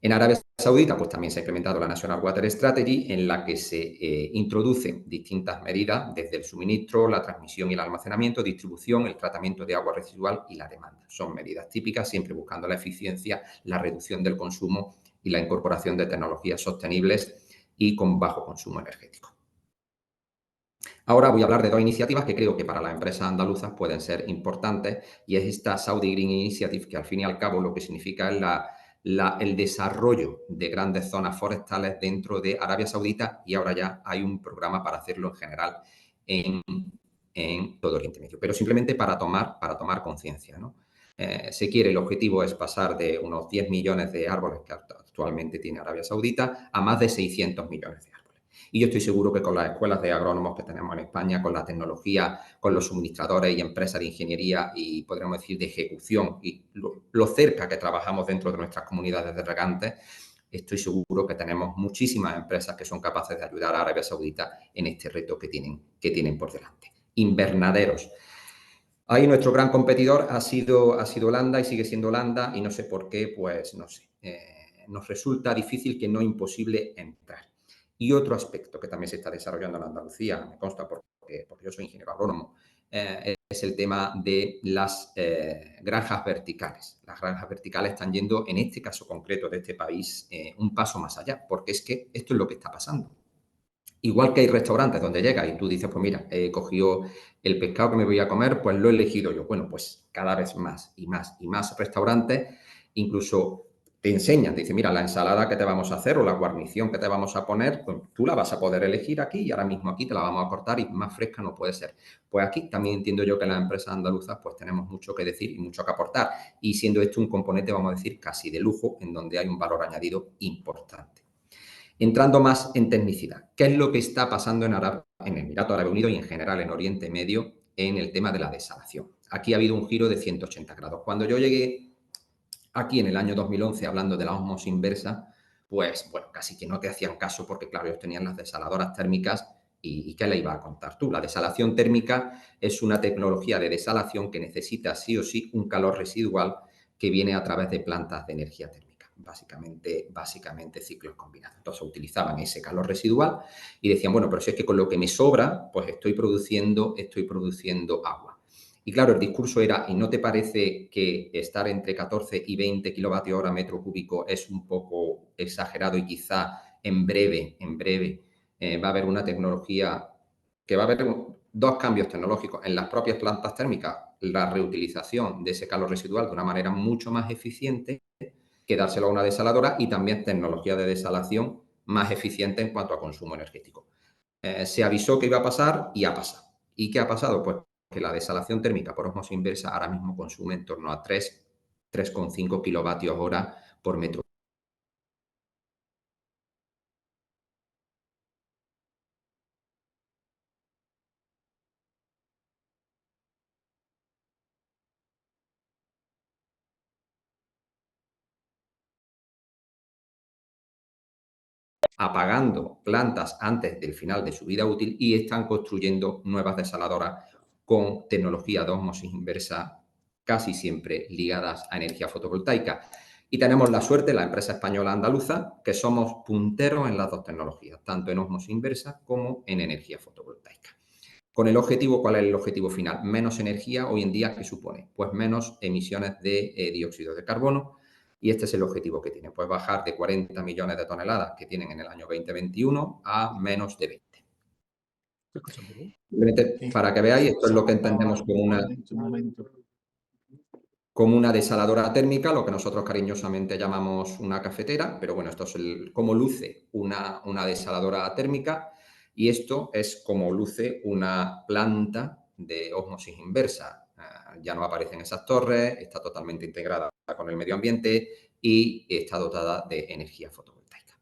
En Arabia Saudita, pues también se ha implementado la National Water Strategy, en la que se introducen distintas medidas desde el suministro, la transmisión y el almacenamiento, distribución, el tratamiento de agua residual y la demanda. Son medidas típicas, siempre buscando la eficiencia, la reducción del consumo y la incorporación de tecnologías sostenibles y con bajo consumo energético. Ahora voy a hablar de 2 iniciativas que creo que para las empresas andaluzas pueden ser importantes, y es esta Saudi Green Initiative, que al fin y al cabo lo que significa es el desarrollo de grandes zonas forestales dentro de Arabia Saudita, y ahora ya hay un programa para hacerlo en general en todo Oriente Medio, pero simplemente para tomar conciencia, ¿no? El objetivo es pasar de unos 10 millones de árboles que actualmente tiene Arabia Saudita a más de 600 millones de árboles. Y yo estoy seguro que con las escuelas de agrónomos que tenemos en España, con la tecnología, con los suministradores y empresas de ingeniería y, podríamos decir, de ejecución, y lo cerca que trabajamos dentro de nuestras comunidades de regantes, estoy seguro que tenemos muchísimas empresas que son capaces de ayudar a Arabia Saudita en este reto que tienen por delante. Invernaderos. Ahí nuestro gran competidor ha sido Holanda, y sigue siendo Holanda, y no sé por qué, pues no sé. Nos resulta difícil, que no imposible, entrar. Y otro aspecto que también se está desarrollando en Andalucía, me consta porque yo soy ingeniero agrónomo, es el tema de las granjas verticales. Las granjas verticales están yendo, en este caso concreto de este país, un paso más allá, porque es que esto es lo que está pasando. Igual que hay restaurantes donde llegas y tú dices, pues mira, he cogido el pescado que me voy a comer, pues lo he elegido yo. Bueno, pues cada vez más y más y más restaurantes incluso te enseñan, te dicen, mira, la ensalada que te vamos a hacer o la guarnición que te vamos a poner, pues tú la vas a poder elegir aquí, y ahora mismo aquí te la vamos a cortar, y más fresca no puede ser. Pues aquí también entiendo yo que las empresas andaluzas pues tenemos mucho que decir y mucho que aportar, y siendo esto un componente, vamos a decir, casi de lujo, en donde hay un valor añadido importante. Entrando más en tecnicidad, ¿qué es lo que está pasando en Emiratos Árabes Unidos y en general en Oriente Medio en el tema de la desalación? Aquí ha habido un giro de 180 grados. Cuando yo llegué aquí en el año 2011 hablando de la ósmosis inversa, pues bueno, casi que no te hacían caso, porque claro, ellos tenían las desaladoras térmicas, y ¿qué le iba a contar tú? La desalación térmica es una tecnología de desalación que necesita sí o sí un calor residual que viene a través de plantas de energía térmica, básicamente ciclos combinados. Entonces utilizaban ese calor residual y decían, bueno, pero si es que con lo que me sobra, pues estoy produciendo agua. Y claro, el discurso era, ¿y no te parece que estar entre 14 y 20 kilovatios hora metro cúbico es un poco exagerado, y quizá en breve va a haber una tecnología, que va a haber 2 cambios tecnológicos en las propias plantas térmicas: la reutilización de ese calor residual de una manera mucho más eficiente que dárselo a una desaladora, y también tecnología de desalación más eficiente en cuanto a consumo energético? Se avisó que iba a pasar y ha pasado. ¿Y qué ha pasado? Pues que la desalación térmica por ósmosis inversa ahora mismo consume en torno a 3,5 kilovatios hora por metro. Apagando plantas antes del final de su vida útil, y están construyendo nuevas desaladoras con tecnología de ósmosis inversa, casi siempre ligadas a energía fotovoltaica. Y tenemos la suerte, la empresa española andaluza, que somos punteros en las 2 tecnologías, tanto en ósmosis inversa como en energía fotovoltaica. Con el objetivo, ¿cuál es el objetivo final? Menos energía hoy en día, ¿qué supone? Pues menos emisiones de dióxido de carbono. Y este es el objetivo que tiene, pues bajar de 40 millones de toneladas que tienen en el año 2021 a menos de 20. ¿Se escucha un poco? Simplemente para que veáis, esto es lo que entendemos Un momento. como una desaladora térmica, lo que nosotros cariñosamente llamamos una cafetera, pero bueno, esto es cómo luce una desaladora térmica. Y esto es como luce una planta de ósmosis inversa. Ya no aparecen esas torres, está totalmente integrada con el medio ambiente y está dotada de energía fotovoltaica.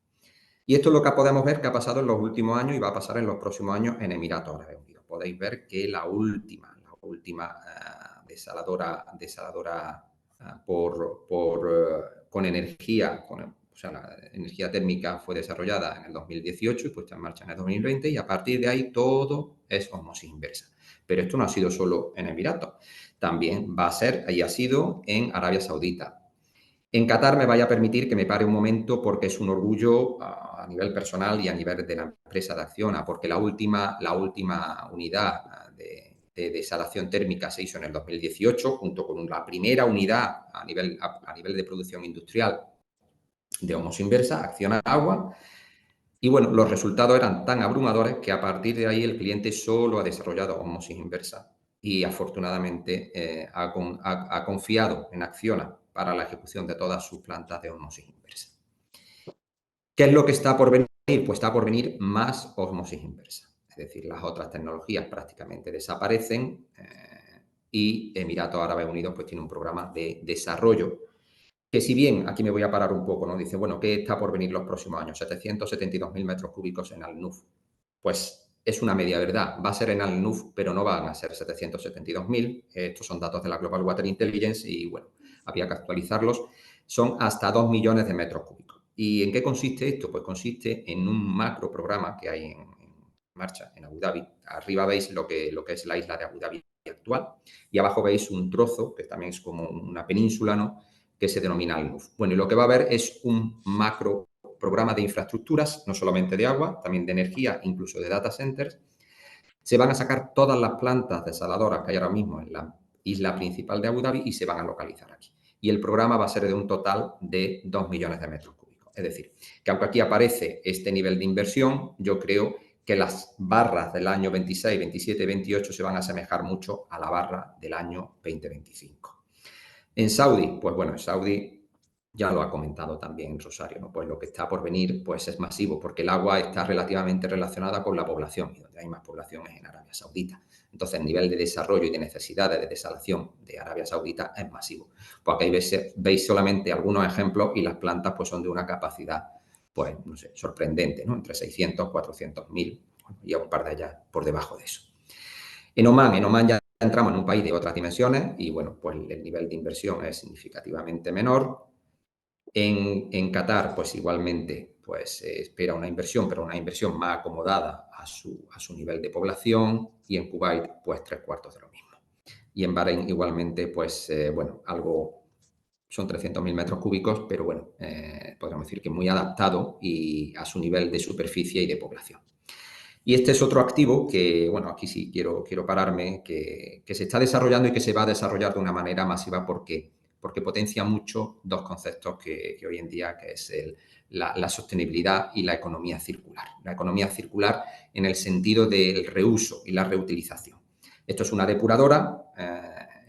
Y esto es lo que podemos ver que ha pasado en los últimos años y va a pasar en los próximos años en Emiratos Árabes Unidos. Podéis ver que la última desaladora con energía, o sea, la energía térmica fue desarrollada en el 2018 y puesta en marcha en el 2020, y a partir de ahí todo es osmosis inversa. Pero esto no ha sido solo en Emiratos, también va a ser y ha sido en Arabia Saudita. En Qatar me vaya a permitir que me pare un momento porque es un orgullo a nivel personal y a nivel de la empresa de Acciona, porque la última unidad de desalación térmica se hizo en el 2018, junto con la primera unidad a nivel de producción industrial de osmosis inversa, Acciona Agua. Y bueno, los resultados eran tan abrumadores que a partir de ahí el cliente solo ha desarrollado osmosis inversa y afortunadamente ha confiado en Acciona para la ejecución de todas sus plantas de osmosis inversa. ¿Qué es lo que está por venir? Pues está por venir más osmosis inversa. Es decir, las otras tecnologías prácticamente desaparecen y Emiratos Árabes Unidos pues tiene un programa de desarrollo que, si bien aquí me voy a parar un poco, ¿no? Dice, bueno, ¿qué está por venir los próximos años? 772.000 metros cúbicos en Al-Nuf. Pues es una media verdad. Va a ser en Al-Nuf, pero no van a ser 772.000. Estos son datos de la Global Water Intelligence y, bueno, había que actualizarlos. Son hasta 2 millones de metros cúbicos. ¿Y en qué consiste esto? Pues consiste en un macro programa que hay en marcha en Abu Dhabi. Arriba veis lo que es la isla de Abu Dhabi actual y abajo veis un trozo que también es como una península, ¿no?, que se denomina Al-Nuf. Bueno, y lo que va a haber es un macro programa de infraestructuras, no solamente de agua, también de energía, incluso de data centers. Se van a sacar todas las plantas desaladoras que hay ahora mismo en la isla principal de Abu Dhabi y se van a localizar aquí. Y el programa va a ser de un total de 2 millones de metros cúbicos. Es decir, que aunque aquí aparece este nivel de inversión, yo creo que las barras del año 26, 27 y 28 se van a asemejar mucho a la barra del año 2025. En Saudi, pues bueno, en Saudi ya lo ha comentado también Rosario, ¿no? Pues lo que está por venir pues es masivo, porque el agua está relativamente relacionada con la población y donde hay más población es en Arabia Saudita. Entonces, el nivel de desarrollo y de necesidades de desalación de Arabia Saudita es masivo. Pues aquí veis solamente algunos ejemplos y las plantas pues son de una capacidad, pues no sé, sorprendente, ¿no? Entre 600, 400.000 y a un par de ellas por debajo de eso. En Omán ya entramos en un país de otras dimensiones y, bueno, pues el nivel de inversión es significativamente menor. En Qatar, pues igualmente, pues se espera una inversión, pero una inversión más acomodada a su nivel de población, y en Kuwait, pues 3/4 de lo mismo. Y en Bahrein igualmente, pues, bueno, son 300.000 metros cúbicos, pero bueno, podríamos decir que muy adaptado y a su nivel de superficie y de población. Y este es otro activo que, bueno, aquí sí quiero pararme, que se está desarrollando y que se va a desarrollar de una manera masiva porque potencia mucho dos conceptos que hoy en día, que es la sostenibilidad y la economía circular. La economía circular en el sentido del reuso y la reutilización. Esto es una depuradora,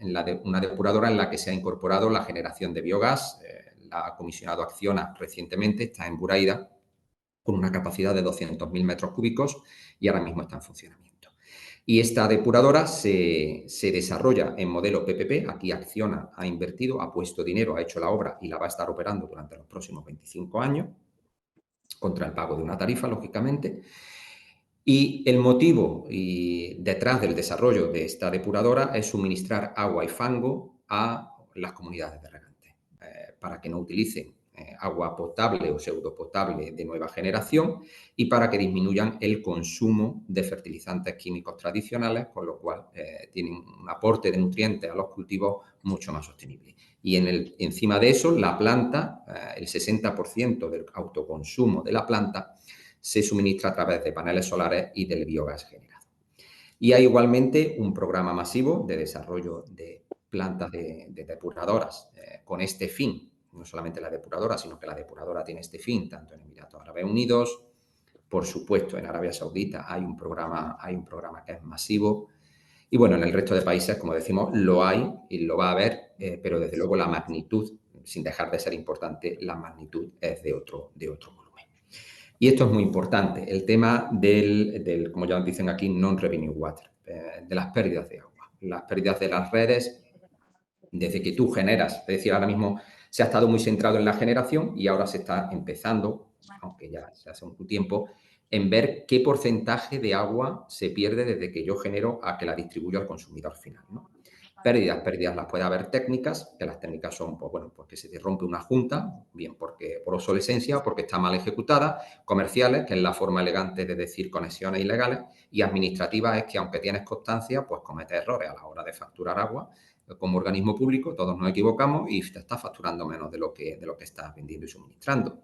una depuradora en la que se ha incorporado la generación de biogás. La ha comisionado Acciona recientemente, está en Buraida, con una capacidad de 200.000 metros cúbicos y ahora mismo está en funcionamiento. Y esta depuradora se desarrolla en modelo PPP. Aquí Acciona ha invertido, ha puesto dinero, ha hecho la obra y la va a estar operando durante los próximos 25 años, contra el pago de una tarifa, lógicamente. Y el motivo detrás del desarrollo de esta depuradora es suministrar agua y fango a las comunidades de regantes, para que no utilicen agua potable o pseudopotable de nueva generación y para que disminuyan el consumo de fertilizantes químicos tradicionales, con lo cual tienen un aporte de nutrientes a los cultivos mucho más sostenible. Y encima de eso, la planta, el 60% del autoconsumo de la planta se suministra a través de paneles solares y del biogás generado. Y hay igualmente un programa masivo de desarrollo de plantas de depuradoras con este fin. No solamente la depuradora, sino que la depuradora tiene este fin tanto en Emiratos Árabes Unidos, por supuesto en Arabia Saudita hay un programa que es masivo, y bueno, en el resto de países, como decimos, lo hay y lo va a haber, pero desde luego la magnitud, sin dejar de ser importante, la magnitud es de otro volumen. Y esto es muy importante, el tema del como ya dicen aquí, non-revenue water, de las pérdidas de agua. Las pérdidas de las redes, desde que tú generas, es decir, ahora mismo se ha estado muy centrado en la generación y ahora se está empezando, aunque ya se hace un tiempo, en ver qué porcentaje de agua se pierde desde que yo genero a que la distribuyo al consumidor final, ¿no? Pérdidas las puede haber técnicas, que las técnicas son, pues bueno, pues que se te rompe una junta, bien porque por obsolescencia o porque está mal ejecutada, comerciales, que es la forma elegante de decir conexiones ilegales, y administrativas es que aunque tienes constancia, pues cometes errores a la hora de facturar agua. Como organismo público, todos nos equivocamos y te estás facturando menos de lo que estás vendiendo y suministrando.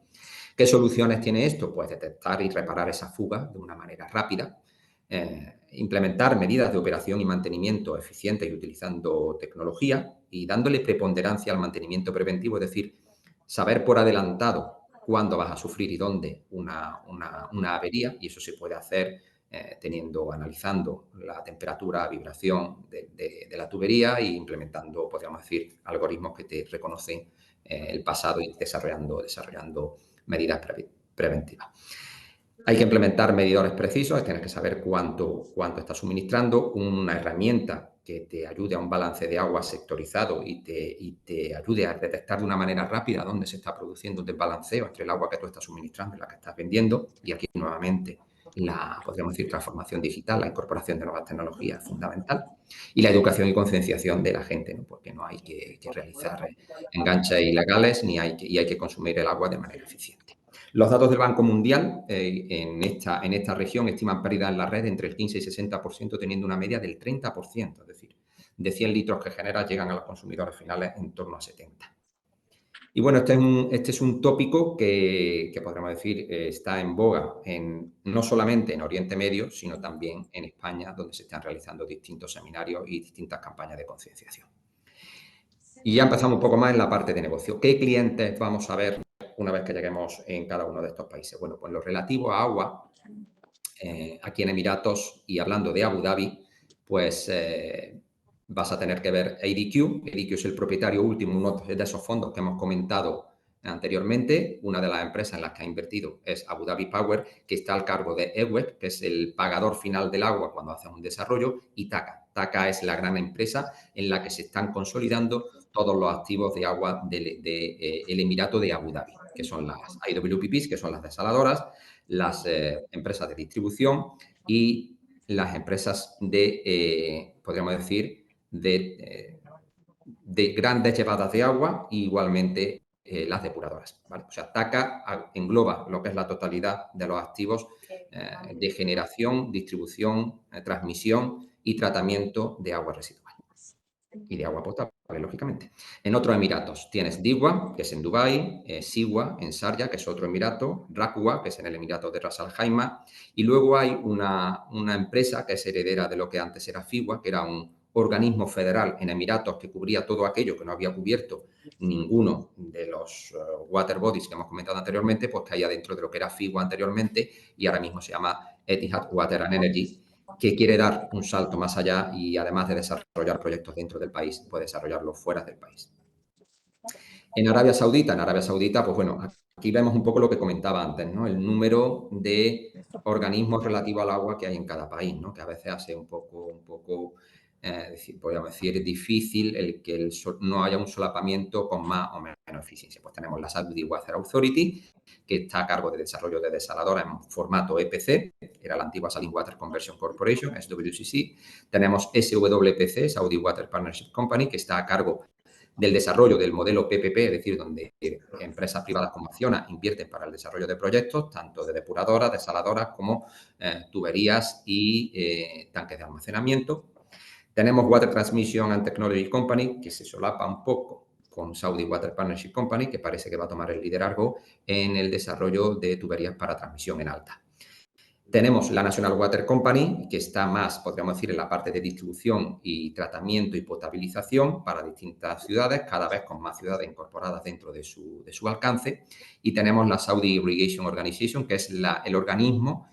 ¿Qué soluciones tiene esto? Pues detectar y reparar esa fuga de una manera rápida, implementar medidas de operación y mantenimiento eficientes y utilizando tecnología y dándole preponderancia al mantenimiento preventivo, es decir, saber por adelantado cuándo vas a sufrir y dónde una avería, y eso se puede hacer analizando la temperatura, vibración de la tubería e implementando, podríamos decir, algoritmos que te reconocen el pasado y desarrollando medidas preventivas. Hay que implementar medidores precisos, tienes que saber cuánto estás suministrando, una herramienta que te ayude a un balance de agua sectorizado y te ayude a detectar de una manera rápida dónde se está produciendo un desbalanceo entre el agua que tú estás suministrando y la que estás vendiendo. Y aquí nuevamente podríamos decir, transformación digital, la incorporación de nuevas tecnologías es fundamental. Y la educación y concienciación de la gente, ¿no? Porque no hay que realizar enganches ilegales y hay que consumir el agua de manera eficiente. Los datos del Banco Mundial en esta región estiman pérdidas en la red entre el 15 y 60%, teniendo una media del 30%, es decir, de 100 litros que generan llegan a los consumidores finales en torno a 70. Y bueno, este es un tópico que podríamos decir está en boga no solamente en Oriente Medio, sino también en España, donde se están realizando distintos seminarios y distintas campañas de concienciación. Y ya empezamos un poco más en la parte de negocio. ¿Qué clientes vamos a ver una vez que lleguemos en cada uno de estos países? Bueno, pues lo relativo a agua, aquí en Emiratos y hablando de Abu Dhabi, pues vas a tener que ver ADQ. ADQ es el propietario último, uno de esos fondos que hemos comentado anteriormente. Una de las empresas en las que ha invertido es Abu Dhabi Power, que está al cargo de EWEC, que es el pagador final del agua cuando haces un desarrollo, y TAQA. TAQA es la gran empresa en la que se están consolidando todos los activos de agua del Emirato de Abu Dhabi, que son las IWPPs, que son las desaladoras, las empresas de distribución y las empresas podríamos decir, de grandes llevadas de agua e igualmente las depuradoras, ¿vale? O sea, TAQA engloba lo que es la totalidad de los activos de generación, distribución, transmisión y tratamiento de agua residual y de agua potable, lógicamente. En otros emiratos tienes DIWA, que es en Dubái, Siwa, en Sharjah, que es otro emirato, Rakwa, que es en el emirato de Ras Al Khaimah, y luego hay una empresa que es heredera de lo que antes era FIWA, que era un organismo federal en Emiratos que cubría todo aquello que no había cubierto ninguno de los water bodies que hemos comentado anteriormente, pues caía dentro de lo que era FIWA anteriormente y ahora mismo se llama Etihad Water and Energy, que quiere dar un salto más allá y además de desarrollar proyectos dentro del país, puede desarrollarlos fuera del país. En Arabia Saudita, pues bueno, aquí vemos un poco lo que comentaba antes, ¿no? El número de organismos relativos al agua que hay en cada país, ¿no? Que a veces hace un poco podríamos decir, difícil el que no haya un solapamiento con más o menos eficiencia. Pues tenemos la Saudi Water Authority, que está a cargo de desarrollo de desaladoras en formato EPC, era la antigua Saudi Water Conversion Corporation, SWCC. Tenemos SWPC, Saudi Water Partnership Company, que está a cargo del desarrollo del modelo PPP, es decir, donde empresas privadas como Acciona invierten para el desarrollo de proyectos, tanto de depuradoras, desaladoras, como tuberías y tanques de almacenamiento. Tenemos Water Transmission and Technology Company, que se solapa un poco con Saudi Water Partnership Company, que parece que va a tomar el liderazgo en el desarrollo de tuberías para transmisión en alta. Tenemos la National Water Company, que está más, podríamos decir, en la parte de distribución y tratamiento y potabilización para distintas ciudades, cada vez con más ciudades incorporadas dentro de su alcance. Y tenemos la Saudi Irrigation Organization, que es el organismo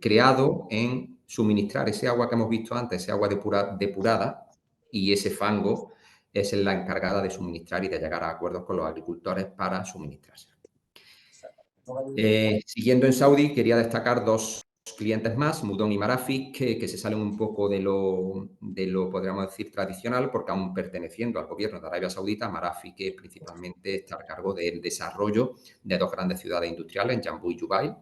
creado en suministrar ese agua que hemos visto antes, ese agua depurada, y ese fango es la encargada de suministrar y de llegar a acuerdos con los agricultores para suministrarse. Siguiendo en Saudi, quería destacar dos clientes más, Mudon y Marafiq, que se salen un poco de lo, podríamos decir, tradicional, porque aún perteneciendo al gobierno de Arabia Saudita, Marafiq principalmente está a cargo del desarrollo de dos grandes ciudades industriales, en Jammu y Jubail,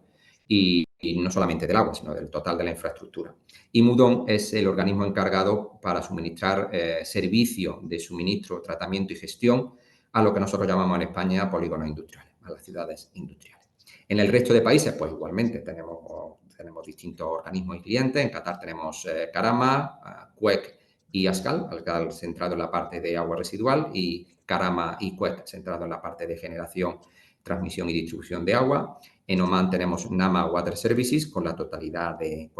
y no solamente del agua, sino del total de la infraestructura. Y Mudon es el organismo encargado para suministrar servicio de suministro, tratamiento y gestión a lo que nosotros llamamos en España polígonos industriales, a las ciudades industriales. En el resto de países, pues igualmente tenemos distintos organismos y clientes. En Qatar tenemos Karama, Quec y Ascal. Ascal centrado en la parte de agua residual y Karama y Quec centrado en la parte de generación, transmisión y distribución de agua. En Oman tenemos Nama Water Services con la totalidad de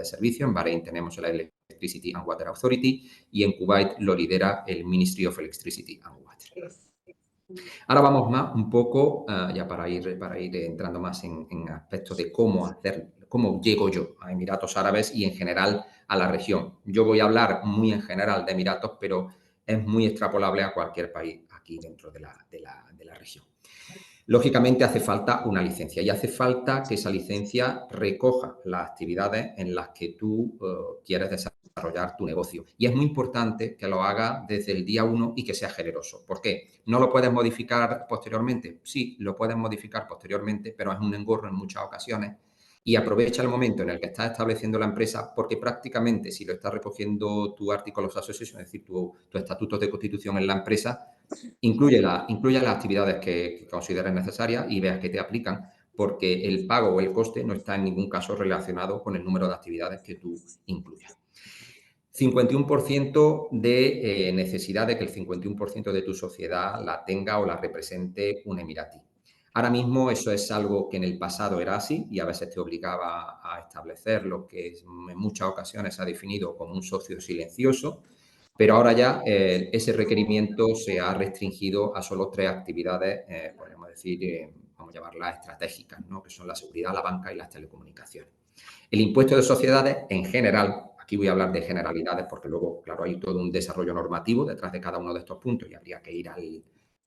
servicio. En Bahrein tenemos la Electricity and Water Authority y en Kuwait lo lidera el Ministry of Electricity and Water. Ahora vamos más un poco, ya para ir entrando más en aspectos de cómo llego yo a Emiratos Árabes y en general a la región. Yo voy a hablar muy en general de Emiratos, pero es muy extrapolable a cualquier país aquí dentro de la región. Lógicamente hace falta una licencia y hace falta que esa licencia recoja las actividades en las que tú quieres desarrollar tu negocio. Y es muy importante que lo haga desde el día 1 y que sea generoso. ¿Por qué? ¿No lo puedes modificar posteriormente? Sí, lo puedes modificar posteriormente, pero es un engorro en muchas ocasiones. Y aprovecha el momento en el que estás estableciendo la empresa porque prácticamente si lo estás recogiendo tu artículo of association, es decir, tu estatuto de constitución en la empresa, incluye las actividades que consideres necesarias y veas que te aplican, porque el pago o el coste no está en ningún caso relacionado con el número de actividades que tú incluyas. 51% de necesidad de que el 51% de tu sociedad la tenga o la represente un emiratí. Ahora mismo eso es algo que en el pasado era así y a veces te obligaba a establecer lo que en muchas ocasiones se ha definido como un socio silencioso, pero ahora ya ese requerimiento se ha restringido a solo 3 actividades, podríamos decir, vamos a llamarlas estratégicas, ¿no? Que son la seguridad, la banca y las telecomunicaciones. El impuesto de sociedades, en general, aquí voy a hablar de generalidades porque luego, claro, hay todo un desarrollo normativo detrás de cada uno de estos puntos y habría que ir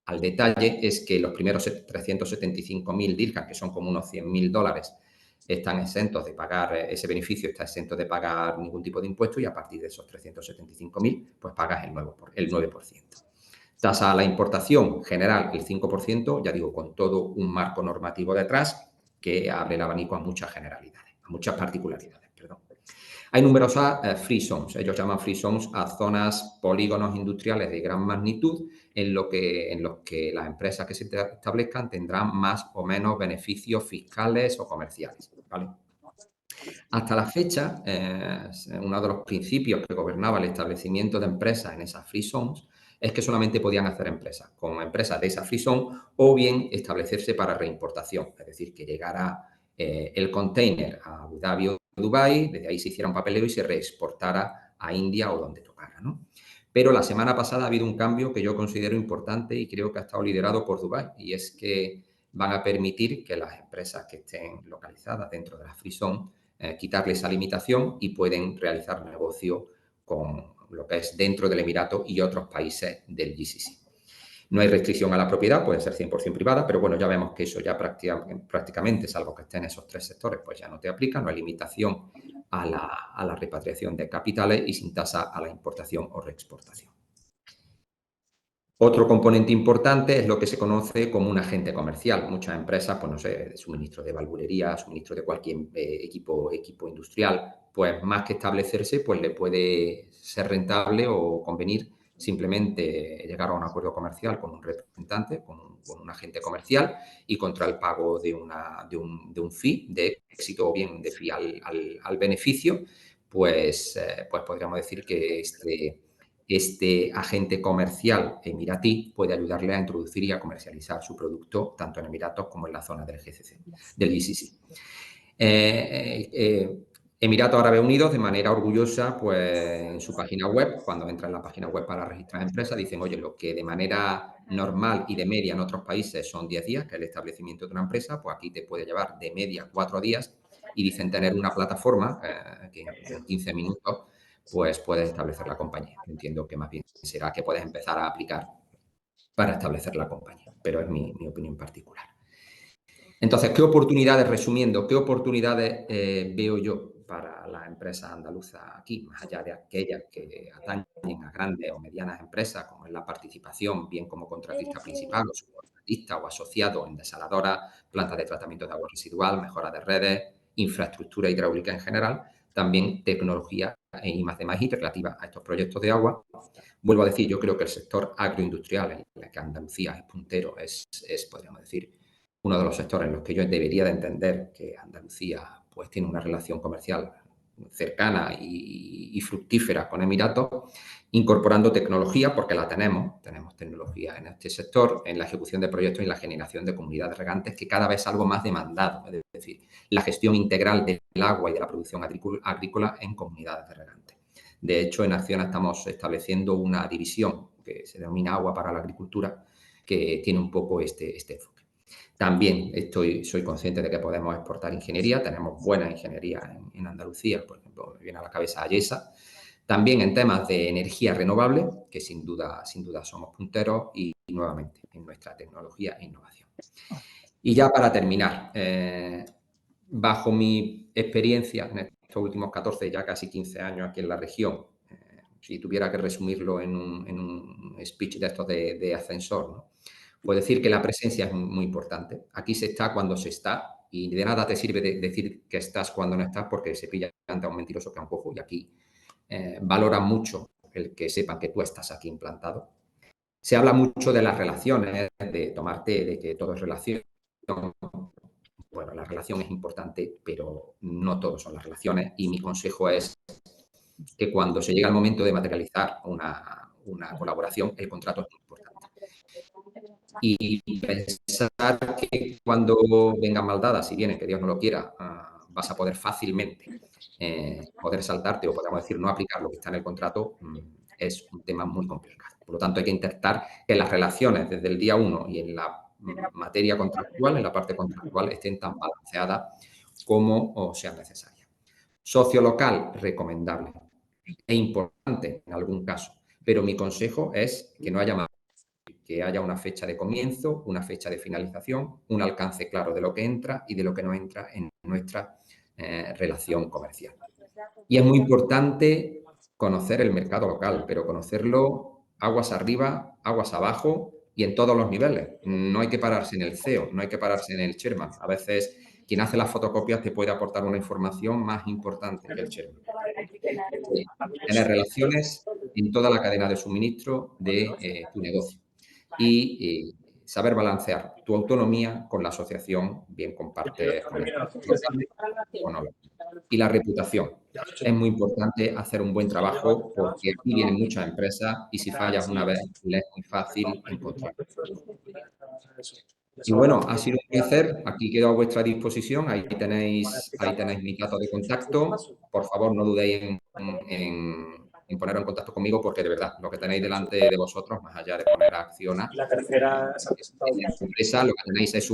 al detalle, es que los primeros 375.000 dirhams, que son como unos $100.000, están exentos de pagar, ese beneficio está exento de pagar ningún tipo de impuesto y a partir de esos 375.000, pues pagas el 9%. Tasa a la importación general, el 5%, ya digo, con todo un marco normativo detrás que abre el abanico a muchas generalidades, a muchas particularidades, perdón. Hay numerosas free zones, ellos llaman free zones a zonas, polígonos industriales de gran magnitud en los que las empresas que se establezcan tendrán más o menos beneficios fiscales o comerciales, ¿vale? Hasta la fecha, uno de los principios que gobernaba el establecimiento de empresas en esas free zones es que solamente podían hacer empresas con empresas de esa free zone o bien establecerse para reimportación, es decir, que llegara el container a Abu Dhabi o Dubái, desde ahí se hiciera un papeleo y se reexportara a India o donde tocara, ¿no? Pero la semana pasada ha habido un cambio que yo considero importante y creo que ha estado liderado por Dubái, y es que van a permitir que las empresas que estén localizadas dentro de la free zone quitarle esa limitación y pueden realizar negocio con lo que es dentro del Emirato y otros países del GCC. No hay restricción a la propiedad, puede ser 100% privada, pero bueno, ya vemos que eso ya prácticamente, salvo que esté en esos 3 sectores, pues ya no te aplica, no hay limitación a la repatriación de capitales y sin tasa a la importación o reexportación. Otro componente importante es lo que se conoce como un agente comercial. Muchas empresas, pues no sé, suministro de valvulería, suministro de cualquier equipo industrial, pues más que establecerse, pues le puede ser rentable o convenir simplemente llegar a un acuerdo comercial con un representante, con un agente comercial y contra el pago de un fee de éxito o bien de fee al beneficio, pues podríamos decir que este agente comercial emiratí puede ayudarle a introducir y a comercializar su producto tanto en Emiratos como en la zona del GCC. Emiratos Árabes Unidos, de manera orgullosa, pues en su página web, cuando entra en la página web para registrar empresas, dicen, oye, lo que de manera normal y de media en otros países son 10 días, que es el establecimiento de una empresa, pues aquí te puede llevar de media 4 días y dicen tener una plataforma que en 15 minutos pues puedes establecer la compañía. Entiendo que más bien será que puedes empezar a aplicar para establecer la compañía, pero es mi opinión particular. Entonces, ¿qué oportunidades, resumiendo, qué oportunidades veo yo para las empresas andaluzas aquí, más allá de aquellas que atañen a grandes o medianas empresas, como es la participación, bien como contratista principal o subcontratista o asociado en desaladoras, plantas de tratamiento de agua residual, mejora de redes, infraestructura hidráulica en general, también tecnología e I+D+I relativa a estos proyectos de agua. Vuelvo a decir, yo creo que el sector agroindustrial, en el que Andalucía es puntero, es podríamos decir, uno de los sectores en los que yo debería de entender que Andalucía pues, tiene una relación comercial cercana y fructífera con Emiratos, incorporando tecnología, porque la tenemos tecnología en este sector, en la ejecución de proyectos y en la generación de comunidades regantes, que cada vez es algo más demandado, es decir, la gestión integral del agua y de la producción agrícola en comunidades de regantes. De hecho, en Acciona estamos estableciendo una división que se denomina Agua para la Agricultura, que tiene un poco este enfoque. También soy consciente de que podemos exportar ingeniería, tenemos buena ingeniería en Andalucía, por ejemplo, me viene a la cabeza Ayesa. También en temas de energía renovable, que sin duda somos punteros, y nuevamente en nuestra tecnología e innovación. Y ya para terminar, bajo mi experiencia en estos últimos 14, ya casi 15 años aquí en la región, si tuviera que resumirlo en un speech de estos de ascensor, ¿no? Puedo decir que la presencia es muy importante. Aquí se está cuando se está y de nada te sirve decir que estás cuando no estás porque se pilla ante un mentiroso que a un cojo y aquí valoran mucho el que sepan que tú estás aquí implantado. Se habla mucho de las relaciones, de tomarte, de que todo es relación. Bueno, la relación es importante, pero no todo son las relaciones y mi consejo es que cuando se llega el momento de materializar una colaboración, el contrato es muy importante. Y pensar que cuando vengan mal dadas, si vienen, que Dios no lo quiera, vas a poder fácilmente poder saltarte o podemos decir no aplicar lo que está en el contrato, es un tema muy complicado. Por lo tanto, hay que intentar que las relaciones desde el día 1 y en la materia contractual, en la parte contractual, estén tan balanceadas como sean necesarias. Socio local, recomendable e importante en algún caso, pero mi consejo es que no haya más, que haya una fecha de comienzo, una fecha de finalización, un alcance claro de lo que entra y de lo que no entra en nuestra relación comercial. Y es muy importante conocer el mercado local, pero conocerlo aguas arriba, aguas abajo y en todos los niveles. No hay que pararse en el CEO, no hay que pararse en el chairman. A veces quien hace las fotocopias te puede aportar una información más importante que el chairman. Tener relaciones en toda la cadena de suministro de tu negocio y saber balancear tu autonomía con la asociación, bien con partes o no. Y la reputación. Es muy importante hacer un buen trabajo porque aquí vienen muchas empresas y si fallas una vez es muy fácil encontrar. Y bueno, ha sido un placer. Aquí quedo a vuestra disposición. Ahí tenéis mis datos de contacto. Por favor, no dudéis en poneros en contacto conmigo porque de verdad lo que tenéis delante de vosotros, más allá de poner a Acciona, en la empresa, lo que tenéis es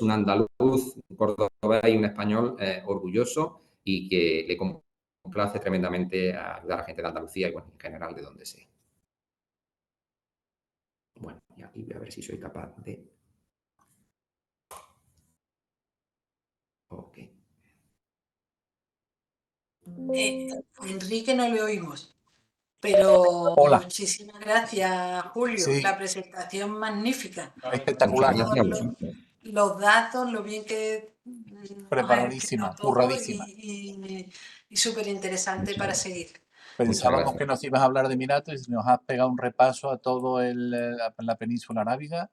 un andaluz, un cordobés y un español orgulloso y que le complace tremendamente a ayudar a la gente de Andalucía y bueno, en general de donde sea. Bueno, y aquí voy a ver si soy capaz de... Ok. Enrique, no le oímos, pero Hola. muchísimas gracias, Julio. Sí. La presentación magnífica. Espectacular. Muchas gracias a vosotros. Los datos, lo bien que nos has Preparadísima, explicado todo curradísima. y súper interesante para seguir. Pensábamos gracias. que nos ibas a hablar de Emiratos y nos has pegado un repaso a todo la península arábiga.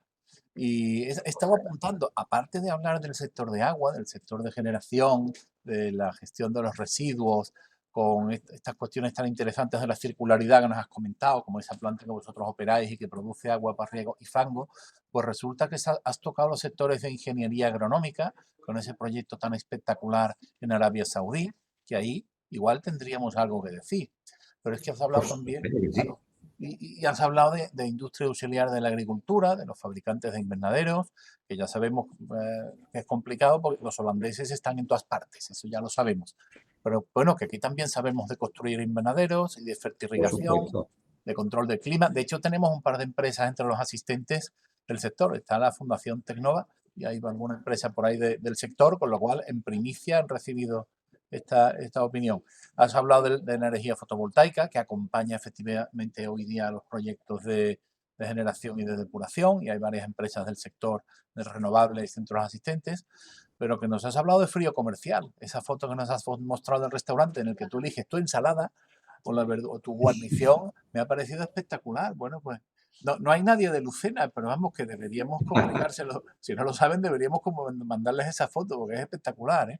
Y estaba apuntando, aparte de hablar del sector de agua, del sector de generación, de la gestión de los residuos, con estas cuestiones tan interesantes de la circularidad que nos has comentado, como esa planta que vosotros operáis y que produce agua para riego y fango, pues resulta que has tocado los sectores de ingeniería agronómica con ese proyecto tan espectacular en Arabia Saudí, que ahí igual tendríamos algo que decir. Pero es que has hablado también, claro, y has hablado de industria auxiliar de la agricultura, de los fabricantes de invernaderos, que ya sabemos que es complicado porque los holandeses están en todas partes, eso ya lo sabemos. Pero bueno, que aquí también sabemos de construir invernaderos y de Por fertirrigación, supuesto. de control del clima. De hecho, tenemos un par de empresas entre los asistentes del sector. Está la Fundación Tecnova, y hay alguna empresa por ahí del sector, con lo cual en primicia han recibido esta opinión. Has hablado de energía fotovoltaica, que acompaña efectivamente hoy día a los proyectos de generación y de depuración, y hay varias empresas del sector de renovables y centros asistentes, pero que nos has hablado de frío comercial. Esa foto que nos has mostrado del restaurante en el que tú eliges tu ensalada o tu guarnición me ha parecido espectacular. Bueno, pues no hay nadie de Lucena, pero vamos, que deberíamos comunicárselo. Si no lo saben, deberíamos como mandarles esa foto, porque es espectacular, ¿eh?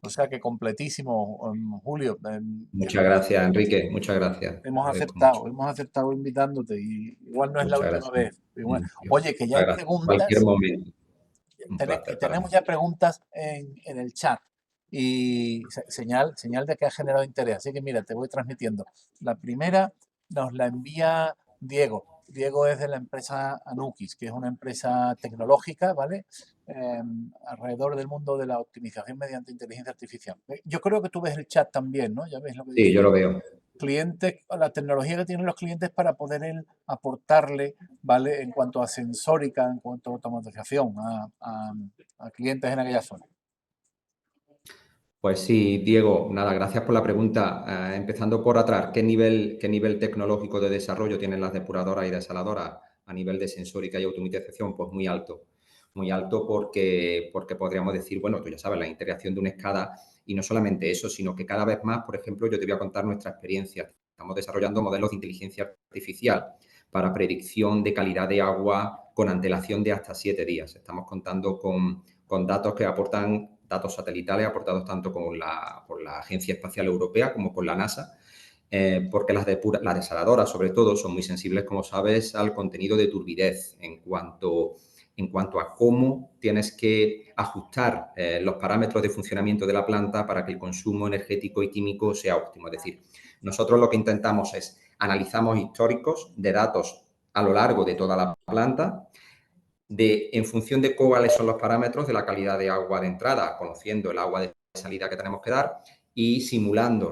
O sea que completísimo, Julio. Muchas gracias, Enrique. Muchas gracias. Hemos aceptado invitándote y igual no es la Muchas última gracias. vez. Oye, que ya hay Cualquier preguntas. momento. Un placer para Tenemos mí. ya preguntas en el chat y señal de que ha generado interés. Así que mira, te voy transmitiendo. La primera nos la envía Diego. Diego es de la empresa Anukis, que es una empresa tecnológica, ¿vale? Alrededor del mundo de la optimización mediante inteligencia artificial. Yo creo que tú ves el chat también, ¿no? Ya ves lo que Sí, dice. yo lo veo. Clientes, la tecnología que tienen los clientes para poder aportarle, ¿vale? En cuanto a sensórica, en cuanto a automatización a clientes en aquella zona. Pues sí, Diego, nada, gracias por la pregunta. Empezando por atrás, ¿qué nivel tecnológico de desarrollo tienen las depuradoras y desaladoras a nivel de sensórica y automatización? Pues muy alto. Muy alto porque podríamos decir, bueno, tú ya sabes, la integración de una SCADA y no solamente eso, sino que cada vez más, por ejemplo, yo te voy a contar nuestra experiencia. Estamos desarrollando modelos de inteligencia artificial para predicción de calidad de agua con antelación de hasta 7 días. Estamos contando con datos que aportan datos satelitales aportados tanto por la Agencia Espacial Europea como por la NASA, porque las desaladoras, sobre todo, son muy sensibles, como sabes, al contenido de turbidez en cuanto a cómo tienes que ajustar los parámetros de funcionamiento de la planta para que el consumo energético y químico sea óptimo. Es decir, nosotros lo que intentamos es analizamos históricos de datos a lo largo de toda la planta, en función de cuáles son los parámetros de la calidad de agua de entrada, conociendo el agua de salida que tenemos que dar y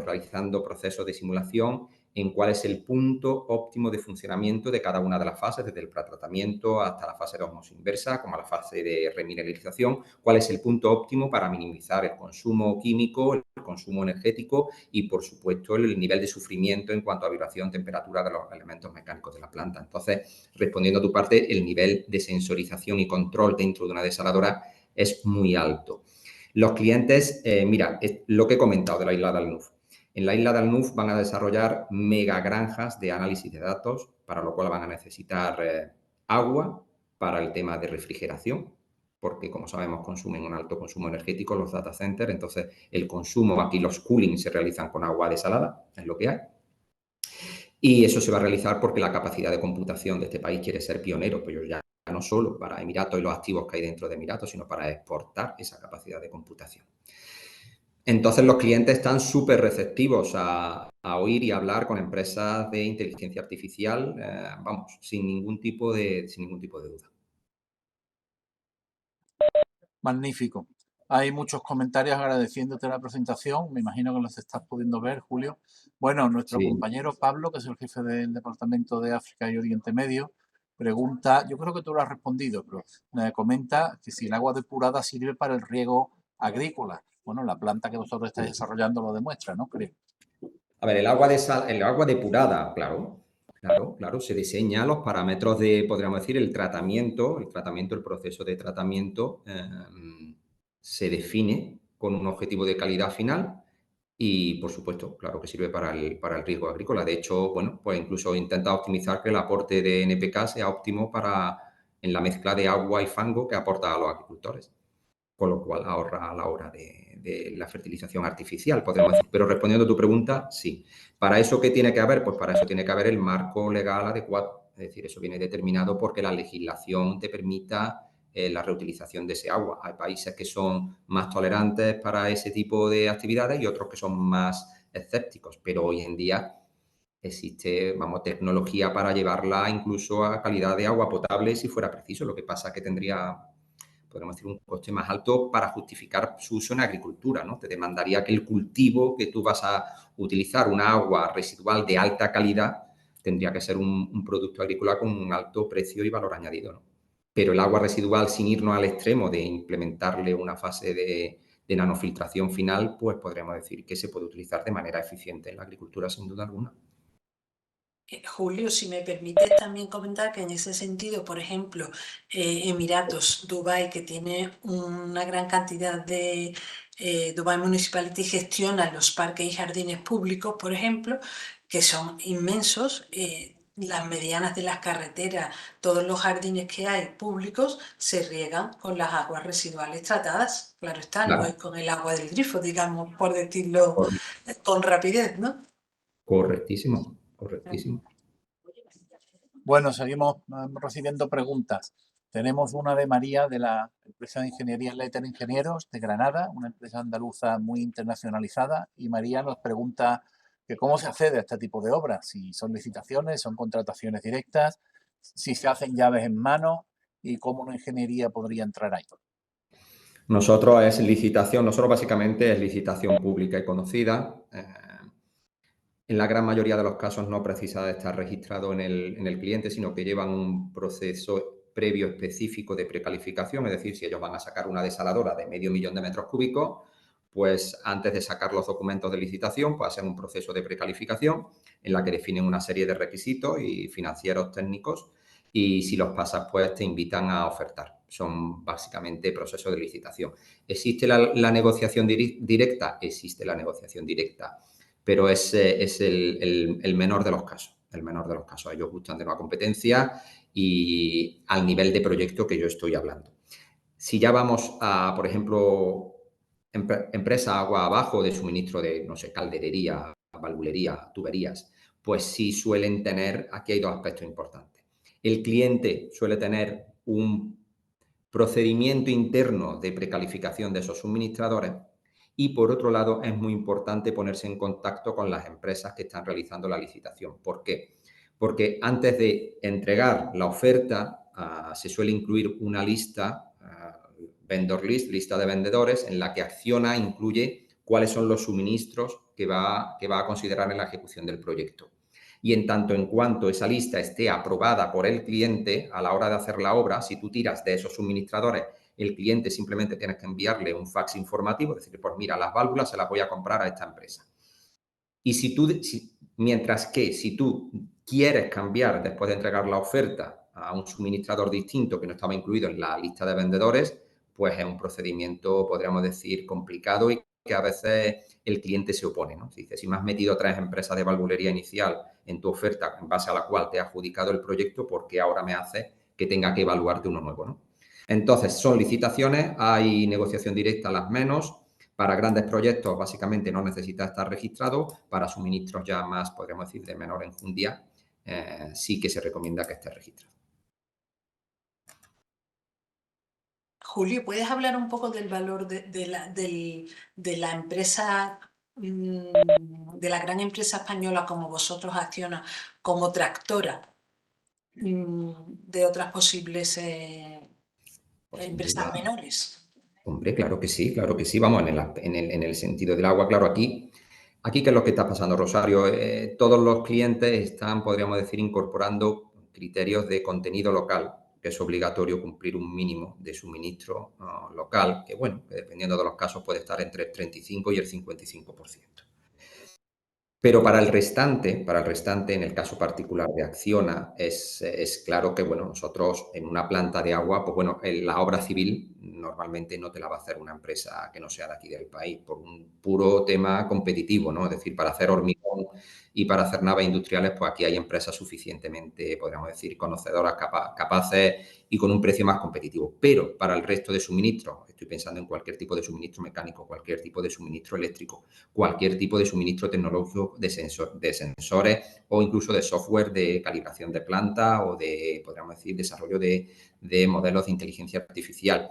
realizando procesos de simulación en cuál es el punto óptimo de funcionamiento de cada una de las fases, desde el pretratamiento hasta la fase de ósmosis inversa, como la fase de remineralización, cuál es el punto óptimo para minimizar el consumo químico, el consumo energético y, por supuesto, el nivel de sufrimiento en cuanto a vibración, temperatura de los elementos mecánicos de la planta. Entonces, respondiendo a tu parte, el nivel de sensorización y control dentro de una desaladora es muy alto. Los clientes, mira, lo que he comentado de la isla de Alnuf. En la isla de Alnuf van a desarrollar megagranjas de análisis de datos, para lo cual van a necesitar agua para el tema de refrigeración, porque, como sabemos, consumen un alto consumo energético los data centers. Entonces, el consumo, aquí los cooling se realizan con agua desalada, es lo que hay. Y eso se va a realizar porque la capacidad de computación de este país quiere ser pionero, pues ya no solo para Emiratos y los activos que hay dentro de Emiratos, sino para exportar esa capacidad de computación. Entonces, los clientes están súper receptivos a oír y hablar con empresas de inteligencia artificial, vamos, sin ningún tipo de duda. Magnífico. Hay muchos comentarios agradeciéndote la presentación. Me imagino que los estás pudiendo ver, Julio. Bueno, nuestro compañero Pablo, que es el jefe del Departamento de África y Oriente Medio, pregunta, yo creo que tú lo has respondido, pero me comenta que si el agua depurada sirve para el riego agrícola. Bueno, la planta que vosotros estáis desarrollando lo demuestra, ¿no? Creo. A ver, el agua depurada, claro, se diseña los parámetros de, podríamos decir, el proceso de tratamiento se define con un objetivo de calidad final y, por supuesto, claro que sirve para el riego agrícola. De hecho, bueno, pues incluso intenta optimizar que el aporte de NPK sea óptimo en la mezcla de agua y fango que aporta a los agricultores, con lo cual ahorra a la hora de la fertilización artificial, podríamos decir. Pero respondiendo a tu pregunta, sí. ¿Para eso qué tiene que haber? Pues para eso tiene que haber el marco legal adecuado. Es decir, eso viene determinado porque la legislación te permita la reutilización de ese agua. Hay países que son más tolerantes para ese tipo de actividades y otros que son más escépticos, pero hoy en día existe, tecnología para llevarla incluso a calidad de agua potable si fuera preciso. Lo que pasa es que tendría, podríamos decir, un coste más alto para justificar su uso en agricultura, ¿no? Te demandaría que el cultivo que tú vas a utilizar, una agua residual de alta calidad, tendría que ser un producto agrícola con un alto precio y valor añadido, ¿no? pero el agua residual, sin irnos al extremo de implementarle una fase de nanofiltración final, pues podríamos decir que se puede utilizar de manera eficiente en la agricultura, sin duda alguna. Julio, si me permites también comentar que en ese sentido, por ejemplo, Emiratos, Dubái, que tiene una gran cantidad de... Dubai Municipality gestiona los parques y jardines públicos, por ejemplo, que son inmensos. Las medianas de las carreteras, todos los jardines que hay públicos se riegan con las aguas residuales tratadas. Claro está, no es Claro, con el agua del grifo, digamos, por decirlo cor- con rapidez, ¿no? correctísimo, correctísimo. Bueno, seguimos recibiendo preguntas. Tenemos una de María de la empresa de ingeniería Letter Ingenieros de Granada, una empresa andaluza muy internacionalizada, y María nos pregunta que cómo se accede a este tipo de obras, si son licitaciones, son contrataciones directas, si se hacen llaves en mano y cómo una ingeniería podría entrar ahí. Nosotros básicamente es licitación pública y conocida. En la gran mayoría de los casos no precisa de estar registrado en el cliente, sino que llevan un proceso previo específico de precalificación, es decir, si ellos van a sacar una desaladora de 500.000 de metros cúbicos, pues antes de sacar los documentos de licitación, pues hacen un proceso de precalificación en la que definen una serie de requisitos y financieros técnicos y si los pasas, pues te invitan a ofertar. Son básicamente procesos de licitación. ¿Existe la negociación directa? Existe la negociación directa, pero es el menor de los casos. El menor de los casos. Ellos gustan de una competencia y al nivel de proyecto que yo estoy hablando. Si ya vamos a, por ejemplo, empresa agua abajo de suministro de, no sé, calderería, valvulería, tuberías, pues sí suelen tener, aquí hay dos aspectos importantes. El cliente suele tener un procedimiento interno de precalificación de esos suministradores y, por otro lado, es muy importante ponerse en contacto con las empresas que están realizando la licitación. ¿Por qué? Porque antes de entregar la oferta, se suele incluir una lista, vendor list, lista de vendedores, en la que Acciona incluye cuáles son los suministros que va a considerar en la ejecución del proyecto. Y en tanto en cuanto esa lista esté aprobada por el cliente a la hora de hacer la obra, si tú tiras de esos suministradores, el cliente simplemente tienes que enviarle un fax informativo, decirle, pues mira, las válvulas se las voy a comprar a esta empresa. Y mientras que si tú quieres cambiar después de entregar la oferta a un suministrador distinto que no estaba incluido en la lista de vendedores, pues es un procedimiento, podríamos decir, complicado y que a veces el cliente se opone, ¿no? Dice, si me has metido 3 empresas de valvulería inicial en tu oferta en base a la cual te ha adjudicado el proyecto, ¿por qué ahora me hace que tenga que evaluarte uno nuevo, ¿no? Entonces, son licitaciones, hay negociación directa, las menos. Para grandes proyectos, básicamente, no necesita estar registrado. Para suministros ya más, podríamos decir, de menor enjundia, sí que se recomienda que esté registrado. Julio, ¿puedes hablar un poco del valor de la empresa, de la gran empresa española como vosotros Acciona, como tractora de otras posibles Pues sin empresas duda. menores? Hombre, claro que sí, claro que sí. Vamos, en el sentido del agua, claro, aquí ¿qué es lo que está pasando, Rosario? Todos los clientes están, podríamos decir, incorporando criterios de contenido local, que es obligatorio cumplir un mínimo de suministro local, que bueno, que dependiendo de los casos puede estar entre el 35 y el 55%. Pero para el restante, en el caso particular de Acciona, es claro que, bueno, nosotros en una planta de agua, pues bueno, la obra civil normalmente no te la va a hacer una empresa que no sea de aquí del país, por un puro tema competitivo, ¿no? Es decir, para hacer hormigón y para hacer naves industriales, pues aquí hay empresas suficientemente, podríamos decir, conocedoras, capaces y con un precio más competitivo. Pero para el resto de suministros, estoy pensando en cualquier tipo de suministro mecánico, cualquier tipo de suministro eléctrico, cualquier tipo de suministro tecnológico de sensores o incluso de software de calibración de planta o de, podríamos decir, desarrollo de modelos de inteligencia artificial.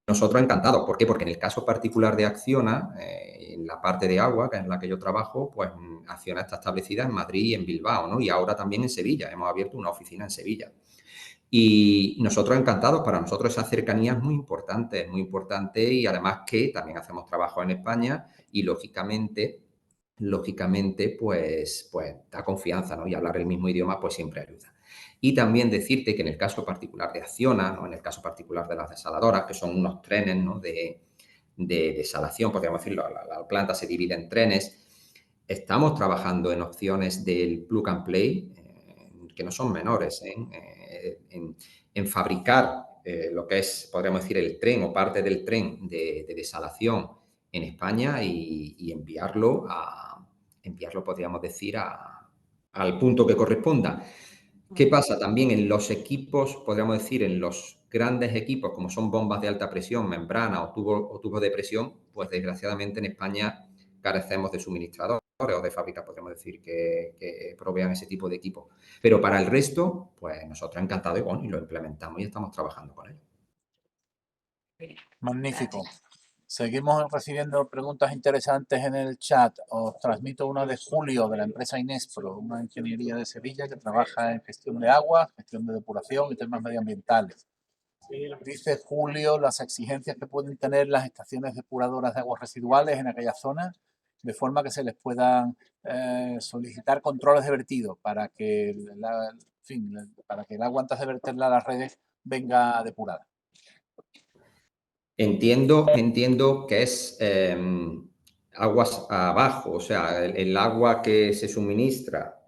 Nosotros encantados. ¿Por qué? Porque en el caso particular de Acciona, en la parte de agua, que es en la que yo trabajo, pues Acciona está establecida en Madrid y en Bilbao, ¿no? Y ahora también en Sevilla. Hemos abierto una oficina en Sevilla. Y nosotros encantados, para nosotros esa cercanía es muy importante y además que también hacemos trabajo en España y lógicamente lógicamente, pues da confianza, ¿no? Y hablar el mismo idioma, pues siempre ayuda. Y también decirte que en el caso particular de Acciona, ¿no? En el caso particular de las desaladoras, que son unos trenes, ¿no? de desalación, podríamos decirlo, la planta se divide en trenes. Estamos trabajando en opciones del plug and play, que no son menores, en fabricar lo que es, podríamos decir, el tren o parte del tren de desalación en España y enviarlo, podríamos decir, al punto que corresponda. ¿Qué pasa? También en los equipos, podríamos decir, en los grandes equipos, como son bombas de alta presión, membrana o tubos de presión, pues desgraciadamente en España carecemos de suministradores o de fábricas, podríamos decir, que provean ese tipo de equipo. Pero para el resto, pues nosotros encantados y lo implementamos y estamos trabajando con ello. Magnífico. Seguimos recibiendo preguntas interesantes en el chat. Os transmito una de Julio, de la empresa Inespro, una ingeniería de Sevilla que trabaja en gestión de agua, gestión de depuración y temas medioambientales. Dice Julio las exigencias que pueden tener las estaciones depuradoras de aguas residuales en aquellas zonas, de forma que se les puedan solicitar controles de vertido para que, para que el agua, antes de verterla a las redes, venga depurada. Entiendo que es aguas abajo, o sea, el agua que se suministra.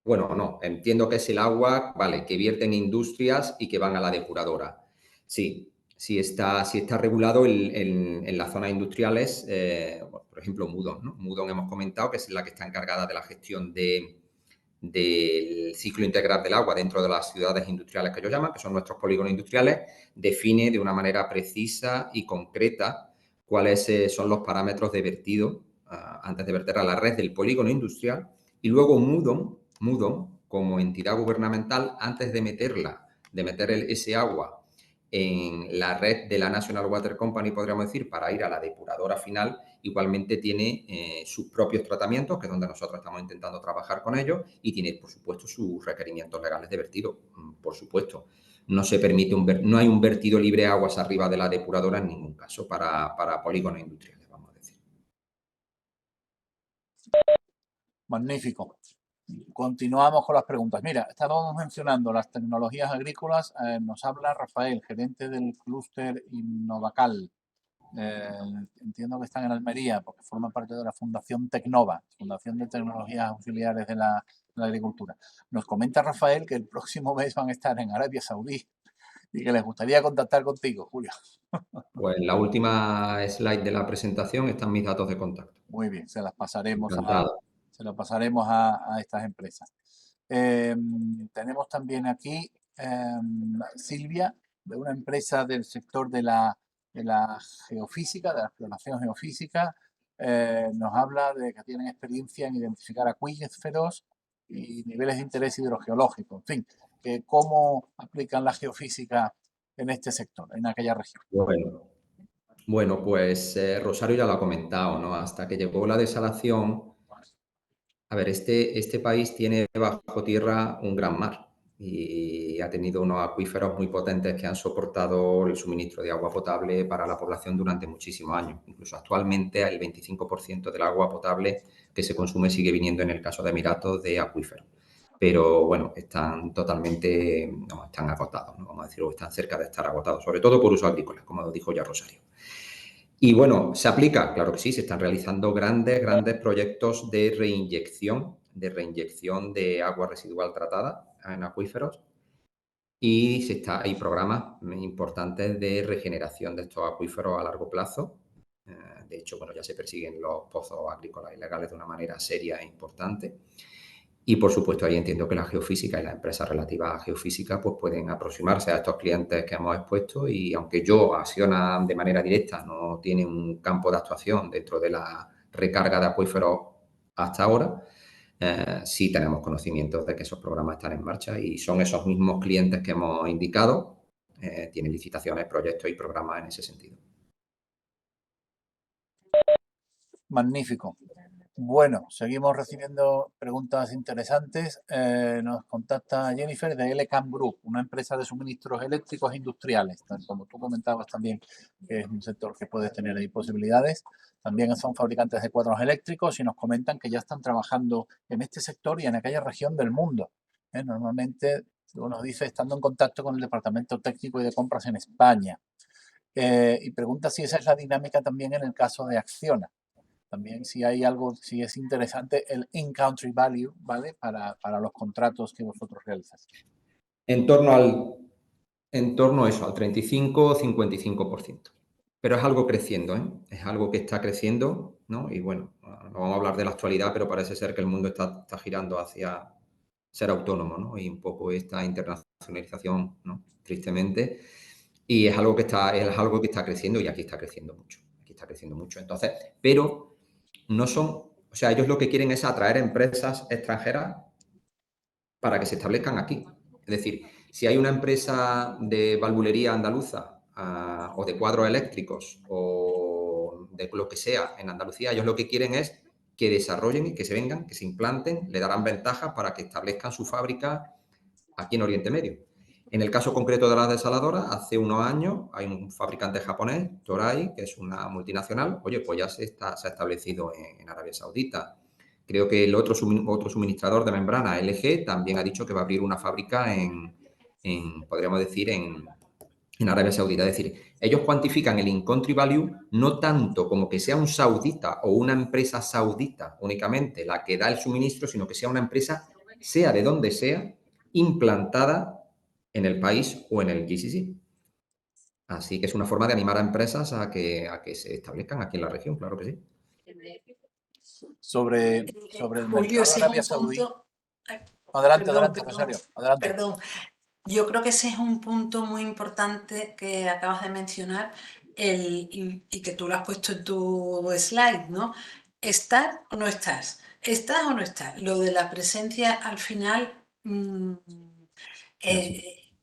Bueno, no, entiendo que es el agua, vale, que vierten industrias y que van a la depuradora. Sí está regulado en las zonas industriales, por ejemplo, Mudon, ¿no? Mudon hemos comentado que es la que está encargada de la gestión del ciclo integral del agua dentro de las ciudades industriales que ellos llaman, que son nuestros polígonos industriales, define de una manera precisa y concreta cuáles son los parámetros de vertido antes de verter a la red del polígono industrial. Y luego Mudon, como entidad gubernamental, antes de meter ese agua en la red de la National Water Company, podríamos decir, para ir a la depuradora final, igualmente tiene sus propios tratamientos, que es donde nosotros estamos intentando trabajar con ellos, y tiene, por supuesto, sus requerimientos legales de vertido, por supuesto. No se permite no hay un vertido libre de aguas arriba de la depuradora en ningún caso para polígonos industriales, vamos a decir. Magnífico. Continuamos con las preguntas. Mira, estábamos mencionando las tecnologías agrícolas. Nos habla Rafael, gerente del clúster Innovacal. Entiendo que están en Almería porque forman parte de la Fundación Tecnova, Fundación de Tecnologías Auxiliares de la Agricultura. Nos comenta Rafael que el próximo mes van a estar en Arabia Saudí y que les gustaría contactar contigo, Julio. Pues en la última slide de la presentación están mis datos de contacto. Muy bien, se las pasaremos Encantado. a estas empresas. Tenemos también aquí Silvia, de una empresa del sector de la geofísica, de la exploración geofísica. Nos habla de que tienen experiencia en identificar acuíferos y niveles de interés hidrogeológico. En fin, que cómo aplican la geofísica en este sector, en aquella región. Bueno, pues Rosario ya lo ha comentado, ¿no? Hasta que llegó la desalación, a ver, este país tiene bajo tierra un gran mar y ha tenido unos acuíferos muy potentes que han soportado el suministro de agua potable para la población durante muchísimos años. Incluso actualmente el 25% del agua potable que se consume sigue viniendo en el caso de Emiratos de acuíferos. Pero bueno, están están agotados, ¿no? Vamos a decir, o están cerca de estar agotados, sobre todo por uso agrícola, como dijo ya Rosario. Y bueno, ¿se aplica? Claro que sí, se están realizando grandes proyectos de reinyección de agua residual tratada en acuíferos y hay programas importantes de regeneración de estos acuíferos a largo plazo. De hecho, bueno, ya se persiguen los pozos agrícolas ilegales de una manera seria e importante. Y, por supuesto, ahí entiendo que la geofísica y las empresas relativas a geofísica pues pueden aproximarse a estos clientes que hemos expuesto y aunque Acciona de manera directa no tiene un campo de actuación dentro de la recarga de acuíferos hasta ahora, sí tenemos conocimientos de que esos programas están en marcha y son esos mismos clientes que hemos indicado, tienen licitaciones, proyectos y programas en ese sentido. Magnífico. Bueno, seguimos recibiendo preguntas interesantes. Nos contacta Jennifer de LCAM Group, una empresa de suministros eléctricos industriales, tal como tú comentabas también, que es un sector que puede tener ahí posibilidades. También son fabricantes de cuadros eléctricos y nos comentan que ya están trabajando en este sector y en aquella región del mundo. Normalmente, tú nos dice, estando en contacto con el Departamento Técnico y de Compras en España. Y pregunta si esa es la dinámica también en el caso de Acciona. También si hay algo, si es interesante el in-country value, ¿vale? Para los contratos que vosotros realizáis. En torno a eso, al 35 o 55%. Pero es algo creciendo, ¿eh? Es algo que está creciendo, ¿no? Y bueno, no vamos a hablar de la actualidad, pero parece ser que el mundo está girando hacia ser autónomo, ¿no? Y un poco esta internacionalización, ¿no? Tristemente. Y es algo que está creciendo y aquí está creciendo mucho. Aquí está creciendo mucho. Entonces, pero no son, o sea, ellos lo que quieren es atraer empresas extranjeras para que se establezcan aquí. Es decir, si hay una empresa de valvulería andaluza o de cuadros eléctricos o de lo que sea en Andalucía, ellos lo que quieren es que desarrollen y que se vengan, que se implanten, le darán ventajas para que establezcan su fábrica aquí en Oriente Medio. En el caso concreto de las desaladoras, hace unos años hay un fabricante japonés, Toray, que es una multinacional, oye, pues ya se ha establecido en Arabia Saudita. Creo que el otro suministrador de membrana, LG, también ha dicho que va a abrir una fábrica podríamos decir, en Arabia Saudita. Es decir, ellos cuantifican el in-country value no tanto como que sea un saudita o una empresa saudita únicamente la que da el suministro, sino que sea una empresa, sea de donde sea, implantada en el país o en el GCC. Así que es una forma de animar a empresas a que se establezcan aquí en la región, claro que sí. Sobre el Julio, mercado de ese es Arabia un Saudí. punto. Adelante, Perdón, adelante, perdón, Rosario. Adelante. perdón. Yo creo que ese es un punto muy importante que acabas de mencionar y que tú lo has puesto en tu slide, ¿no? ¿Estar o no estás? ¿Estás o no estás? Lo de la presencia al final,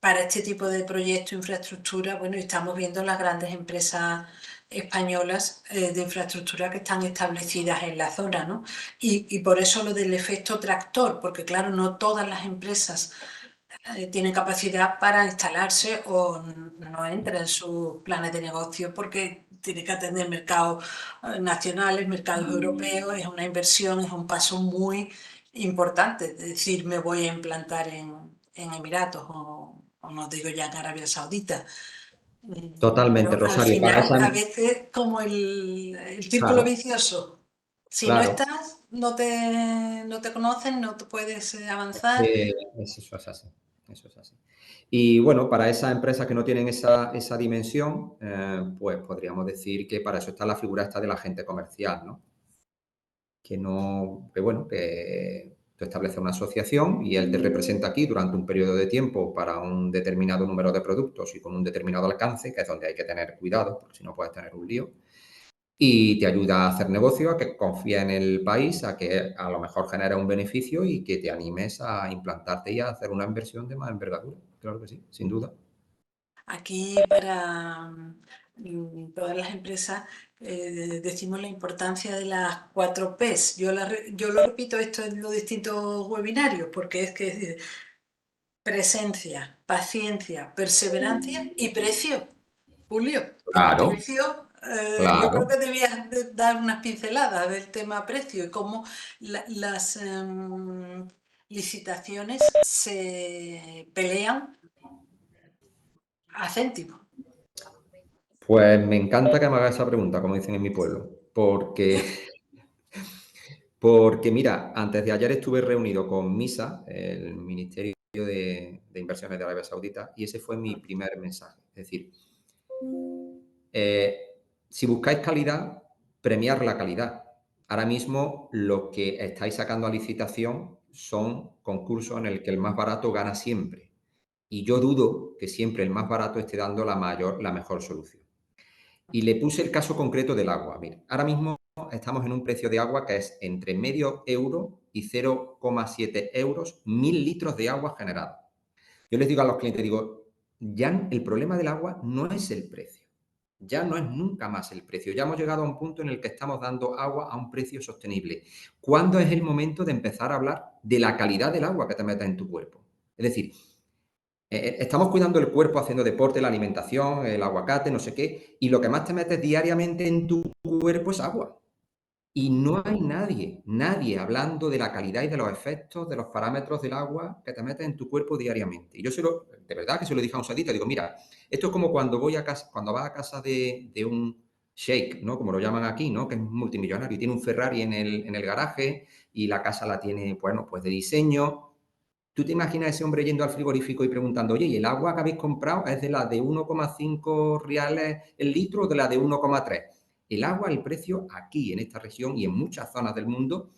para este tipo de proyecto, infraestructura, bueno, estamos viendo las grandes empresas españolas de infraestructura que están establecidas en la zona, ¿no? Y por eso lo del efecto tractor, porque claro, no todas las empresas tienen capacidad para instalarse o no entra en sus planes de negocio porque tiene que atender mercados nacionales, mercados europeos, es una inversión, es un paso muy importante. Es decir, me voy a implantar en Emiratos o no digo ya en Arabia Saudita. Totalmente, Pero al Rosario. Para final, esa, a veces, como el círculo claro, vicioso, si no claro. estás, no te conocen, no te puedes avanzar. Eso es así. Eso es así. Y bueno, para esas empresas que no tienen esa dimensión, pues podríamos decir que para eso está la figura esta del agente comercial, ¿no? Que tú estableces una asociación y él te representa aquí durante un periodo de tiempo para un determinado número de productos y con un determinado alcance, que es donde hay que tener cuidado, porque si no puedes tener un lío. Y te ayuda a hacer negocio, a que confíes en el país, a que a lo mejor genere un beneficio y que te animes a implantarte y a hacer una inversión de más envergadura. Claro que sí, sin duda. Aquí para todas las empresas decimos la importancia de las 4 Ps. Yo lo repito esto en los distintos webinarios porque es que presencia, paciencia, perseverancia y precio. Julio, el Claro, precio, yo creo claro. que debías dar unas pinceladas del tema precio y cómo las licitaciones se pelean a céntimo. Pues me encanta que me hagas esa pregunta, como dicen en mi pueblo, porque mira, antes de ayer estuve reunido con MISA, el Ministerio de Inversiones de Arabia Saudita, y ese fue mi primer mensaje. Es decir, eh, si buscáis calidad, premiar la calidad. Ahora mismo lo que estáis sacando a licitación son concursos en el que el más barato gana siempre. Y yo dudo que siempre el más barato esté dando la mejor solución. Y le puse el caso concreto del agua. Mira, ahora mismo estamos en un precio de agua que es entre medio euro y 0,7 euros 1000 litros de agua generada. Yo les digo a los clientes, digo, ya el problema del agua no es el precio. Ya no es nunca más el precio. Ya hemos llegado a un punto en el que estamos dando agua a un precio sostenible. ¿Cuándo es el momento de empezar a hablar de la calidad del agua que te metes en tu cuerpo? Es decir, estamos cuidando el cuerpo haciendo deporte, la alimentación, el aguacate, no sé qué, y lo que más te metes diariamente en tu cuerpo es agua. Y no hay nadie hablando de la calidad y de los efectos, de los parámetros del agua que te metes en tu cuerpo diariamente. Y yo de verdad que se lo dije a un sadita, digo, mira, esto es como cuando voy a casa, cuando vas a casa de un sheik, ¿no? Como lo llaman aquí, ¿no? Que es multimillonario y tiene un Ferrari en el garaje y la casa la tiene, bueno, pues de diseño. ¿Tú te imaginas a ese hombre yendo al frigorífico y preguntando, oye, ¿y el agua que habéis comprado es de la de 1,5 reales el litro o de la de 1,3? El agua, el precio aquí, en esta región y en muchas zonas del mundo,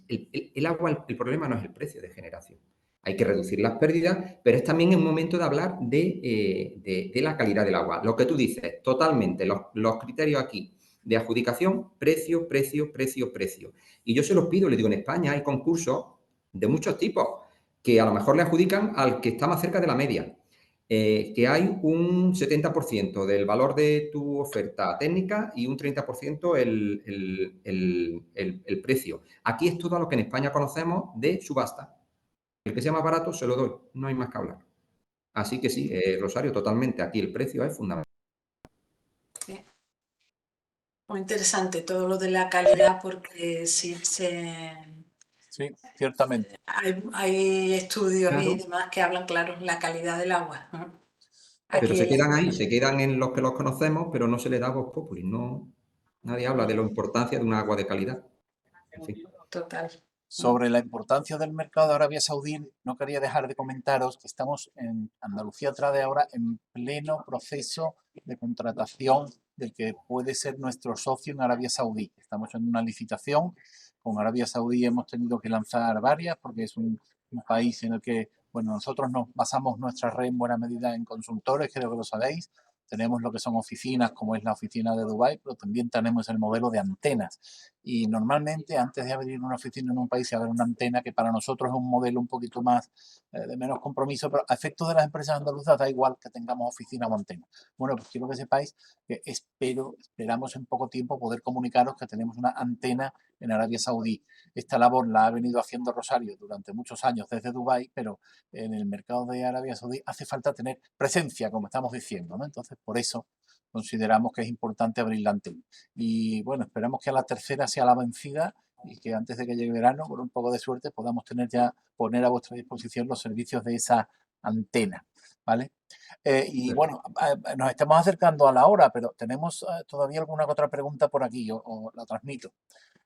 el agua, el problema no es el precio de generación. Hay que reducir las pérdidas, pero es también el momento de hablar de la calidad del agua. Lo que tú dices, totalmente, los criterios aquí de adjudicación, precio, precio, precio, precio. Y yo se los pido, les digo, en España hay concursos de muchos tipos que a lo mejor le adjudican al que está más cerca de la media. Que hay un 70% del valor de tu oferta técnica y un 30% el precio. Aquí es todo lo que en España conocemos de subasta. El que sea más barato se lo doy, no hay más que hablar. Así que sí, Rosario, totalmente. Aquí el precio es fundamental. Sí. Muy interesante todo lo de la calidad porque sí Sí, ciertamente. hay estudios y Claro, demás que hablan, claro, la calidad del agua, ¿no? pero Aquí se en la quedan ahí, zona. se quedan en los que los conocemos, pero no se les da voz populi. No, nadie habla de la importancia de un agua de calidad. En fin. Total. Sobre la importancia del mercado de Arabia Saudí, no quería dejar de comentaros que estamos en Andalucía Trade ahora en pleno proceso de contratación del que puede ser nuestro socio en Arabia Saudí. Estamos en una licitación. Con Arabia Saudí hemos tenido que lanzar varias porque es un país en el que, bueno, nosotros nos basamos nuestra red en buena medida en consultores, creo que lo sabéis. Tenemos lo que son oficinas, como es la oficina de Dubái, pero también tenemos el modelo de antenas. Y normalmente antes de abrir una oficina en un país y abrir una antena, que para nosotros es un modelo un poquito más de menos compromiso, pero a efectos de las empresas andaluzas da igual que tengamos oficina o antena. Bueno, pues quiero que sepáis que esperamos en poco tiempo poder comunicaros que tenemos una antena en Arabia Saudí. Esta labor la ha venido haciendo Rosario durante muchos años desde Dubái, pero en el mercado de Arabia Saudí hace falta tener presencia, como estamos diciendo, ¿no? Entonces, por eso consideramos que es importante abrir la antena. Y bueno, esperamos que a la tercera sea la vencida y que antes de que llegue verano, con un poco de suerte, podamos poner a vuestra disposición los servicios de esa antena, ¿vale? Y bueno, nos estamos acercando a la hora, pero tenemos todavía alguna otra pregunta por aquí, yo os la transmito.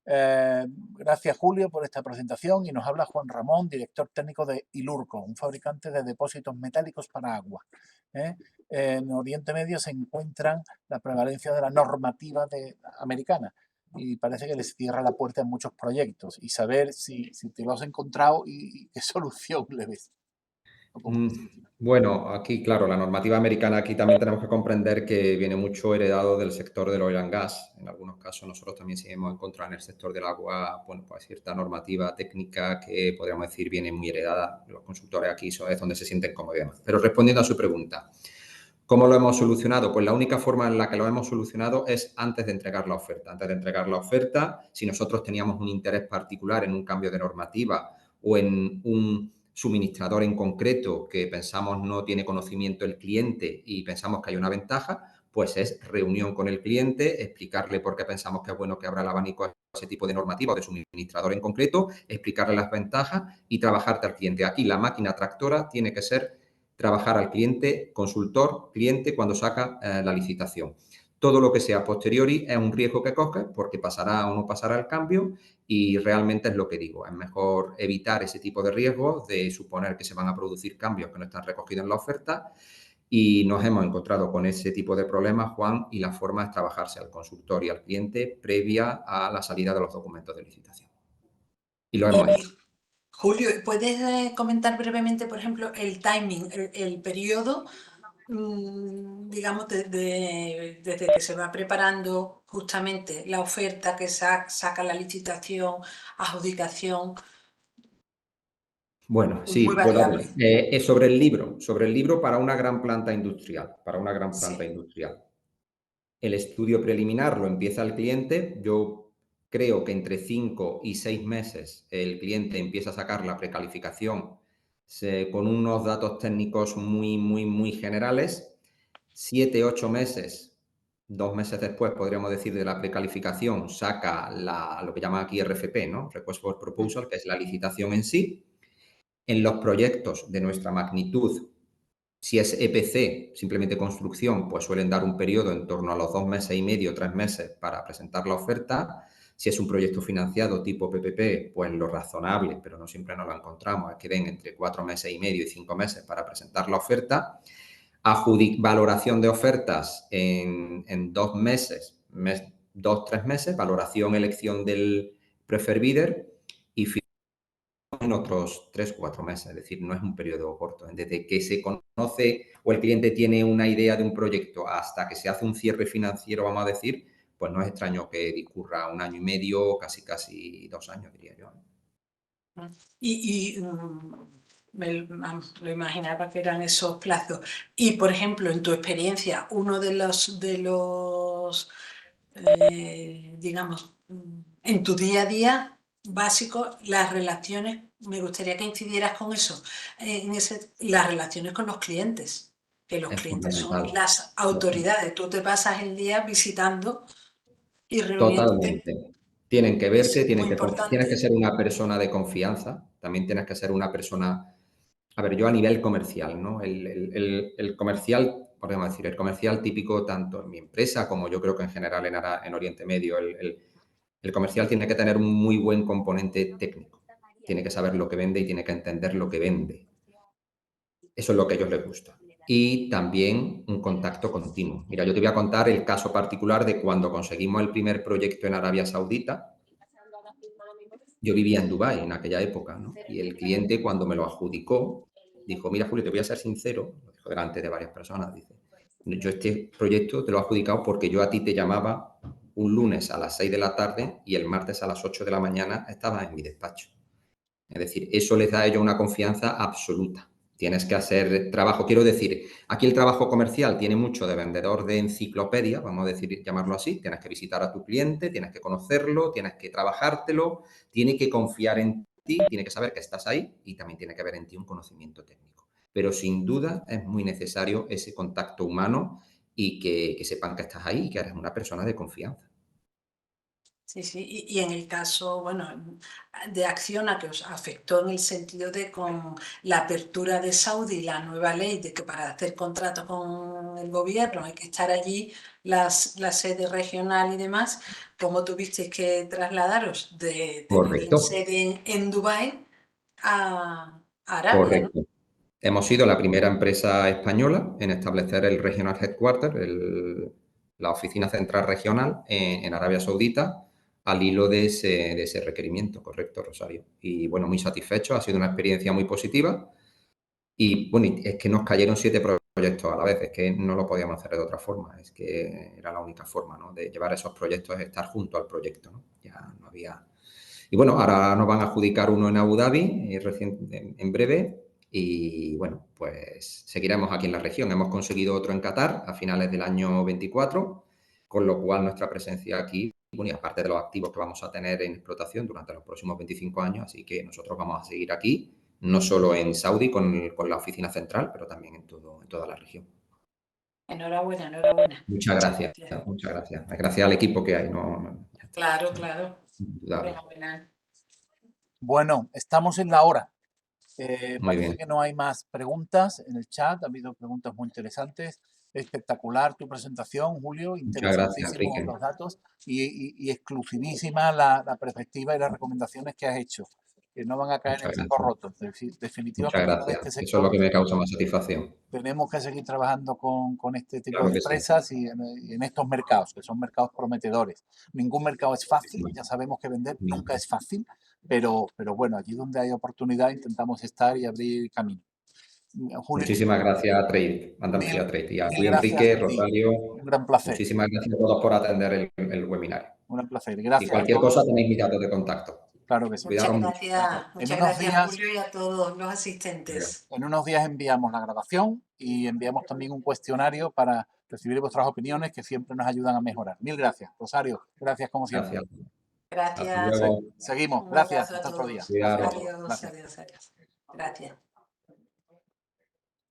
Gracias, Julio, por esta presentación y nos habla Juan Ramón, director técnico de Ilurco, un fabricante de depósitos metálicos para agua. En Oriente Medio se encuentran la prevalencia de la normativa americana y parece que les cierra la puerta en muchos proyectos y saber si te lo has encontrado y qué solución le ves. Bueno, aquí, claro, la normativa americana aquí también tenemos que comprender que viene mucho heredado del sector del oil and gas. En algunos casos nosotros también sí hemos encontrado en el sector del agua, bueno, pues cierta normativa técnica que podríamos decir viene muy heredada. Los consultores aquí eso es donde se sienten cómodos y demás. Pero respondiendo a su pregunta, ¿cómo lo hemos solucionado? Pues la única forma en la que lo hemos solucionado es antes de entregar la oferta. Antes de entregar la oferta, si nosotros teníamos un interés particular en un cambio de normativa o en un suministrador en concreto que pensamos no tiene conocimiento el cliente y pensamos que hay una ventaja, pues es reunión con el cliente, explicarle por qué pensamos que es bueno que abra el abanico a ese tipo de normativa o de suministrador en concreto, explicarle las ventajas y trabajarte al cliente. Aquí la máquina tractora tiene que ser trabajar al cliente, consultor, cliente cuando saca la licitación. Todo lo que sea a posteriori es un riesgo que coges porque pasará o no pasará el cambio y realmente es lo que digo. Es mejor evitar ese tipo de riesgos de suponer que se van a producir cambios que no están recogidos en la oferta y nos hemos encontrado con ese tipo de problemas, Juan, y la forma es trabajarse al consultor y al cliente previa a la salida de los documentos de licitación. Y lo hemos hecho. Julio, ¿puedes comentar brevemente, por ejemplo, el timing, el periodo, digamos, desde que se va preparando justamente la oferta que saca la licitación, adjudicación? Bueno, Muy sí, puedo hablar. variable. Es sobre el libro para una gran planta industrial, para una gran planta Sí. industrial. el estudio preliminar lo empieza el cliente. Yo creo que entre 5 y 6 meses el cliente empieza a sacar la precalificación con unos datos técnicos muy generales. 7, 8 meses, 2 meses después, podríamos decir, de la precalificación, saca lo que llama aquí RFP, ¿no? Request for Proposal, que es la licitación en sí. En los proyectos de nuestra magnitud, si es EPC, simplemente construcción, pues suelen dar un periodo en torno a los 2 meses y medio, 3 meses para presentar la oferta. Si es un proyecto financiado tipo PPP, pues lo razonable, pero no siempre nos lo encontramos, es que den entre 4 meses y medio y 5 meses para presentar la oferta. Valoración de ofertas en 2 meses, 2, 3 meses, valoración, elección del preferred bidder y en otros 3, 4 meses, es decir, no es un periodo corto. Desde que se conoce o el cliente tiene una idea de un proyecto hasta que se hace un cierre financiero, vamos a decir, pues no es extraño que discurra 1 año y medio, casi 2 años, diría yo. Vamos, lo imaginaba que eran esos plazos. Y, por ejemplo, en tu experiencia, uno de los digamos, en tu día a día básico, las relaciones, me gustaría que incidieras con eso, las relaciones con los clientes, que los Es clientes son fundamental. las autoridades. Tú te pasas el día visitando y reuniéndote. Totalmente. Tienen que verte, Es muy tienes que importante. ser una persona de confianza, también tienes que ser una persona, a ver, yo a nivel comercial, ¿no? El comercial, podríamos decir, el comercial típico tanto en mi empresa como yo creo que en general en Oriente Medio, el comercial tiene que tener un muy buen componente técnico. Tiene que saber lo que vende y tiene que entender lo que vende. Eso es lo que a ellos les gusta. Y también un contacto continuo. Mira, yo te voy a contar el caso particular de cuando conseguimos el primer proyecto en Arabia Saudita. Yo vivía en Dubái en aquella época, ¿no? Y el cliente, cuando me lo adjudicó, dijo, mira, Julio, te voy a ser sincero, lo dijo delante de varias personas, dice, yo este proyecto te lo he adjudicado porque yo a ti te llamaba un lunes a las 6 de la tarde y el martes a las 8 de la mañana estabas en mi despacho. Es decir, eso les da a ellos una confianza absoluta. Tienes que hacer trabajo. Quiero decir, aquí el trabajo comercial tiene mucho de vendedor de enciclopedia, vamos a decir, llamarlo así. Tienes que visitar a tu cliente, tienes que conocerlo, tienes que trabajártelo, tiene que confiar en ti, tiene que saber que estás ahí y también tiene que haber en ti un conocimiento técnico. Pero sin duda es muy necesario ese contacto humano y que sepan que estás ahí y que eres una persona de confianza. Sí, sí, y en el caso, bueno, de Acciona, que os afectó en el sentido de con la apertura de Saudi, la nueva ley de que para hacer contrato con el gobierno hay que estar allí, la sede regional y demás, ¿cómo tuvisteis que trasladaros de tener la Correcto, sede en Dubái a Arabia, ¿no? correcto. Hemos sido la primera empresa española en establecer el Regional Headquarter, la oficina central regional en Arabia Saudita, al hilo de ese requerimiento, correcto, Rosario. Y bueno, muy satisfecho, ha sido una experiencia muy positiva. Y bueno, es que nos cayeron 7 proyectos a la vez, es que no lo podíamos hacer de otra forma, es que era la única forma, ¿no?, de llevar esos proyectos, es estar junto al proyecto, ¿no? Ya no había. Y bueno, ahora nos van a adjudicar uno en Abu Dhabi en breve y bueno, pues seguiremos aquí en la región. Hemos conseguido otro en Qatar a finales del año 24, con lo cual nuestra presencia aquí, bueno, y aparte de los activos que vamos a tener en explotación durante los próximos 25 años, así que nosotros vamos a seguir aquí, no solo en Saudi con la oficina central, pero también en toda la región. Enhorabuena, enhorabuena. Muchas Muchas gracias, gracias. muchas gracias. Gracias al equipo que hay, ya está. Claro, claro. Indudable. Fenomenal. Bueno, estamos en la hora. Muy Parece bien. que no hay más preguntas en el chat. Ha habido preguntas muy interesantes. Espectacular tu presentación, Julio. Muchas gracias, Interesantísimos Enrique. los datos y exclusivísima la perspectiva y las recomendaciones que has hecho, que no van a caer Muchas en sacos gracias. rotos. Muchas Definitivamente para gracias. este Eso es lo sector que me causa más satisfacción. tenemos que seguir trabajando con este tipo Claro de que sí. empresas y en estos mercados, que son mercados prometedores. Ningún mercado es fácil, ya sabemos que vender nunca es fácil, pero bueno, allí donde hay oportunidad intentamos estar y abrir camino. Julio, Muchísimas gracias a Trade, mil, Andalucía Trade. Y a mil ti, gracias Enrique, a ti. Rosario, Un gran placer, muchísimas gracias a todos por atender el webinar. un gran placer. Y Gracias a cualquier cosa todos. tenéis mis datos de contacto. Claro que sí. Cuidaros mucho. Bueno, Muchas gracias Julio y a todos los asistentes. en unos días enviamos la grabación y enviamos también un cuestionario para recibiré vuestras opiniones que siempre nos ayudan a mejorar. Mil gracias. Rosario, gracias como siempre. Gracias. Hasta Gracias. luego. Seguimos. Un Gracias. abrazo a Hasta otro día. todos. Cuidaros. Gracias. Adiós, Gracias. adiós, adiós. Gracias.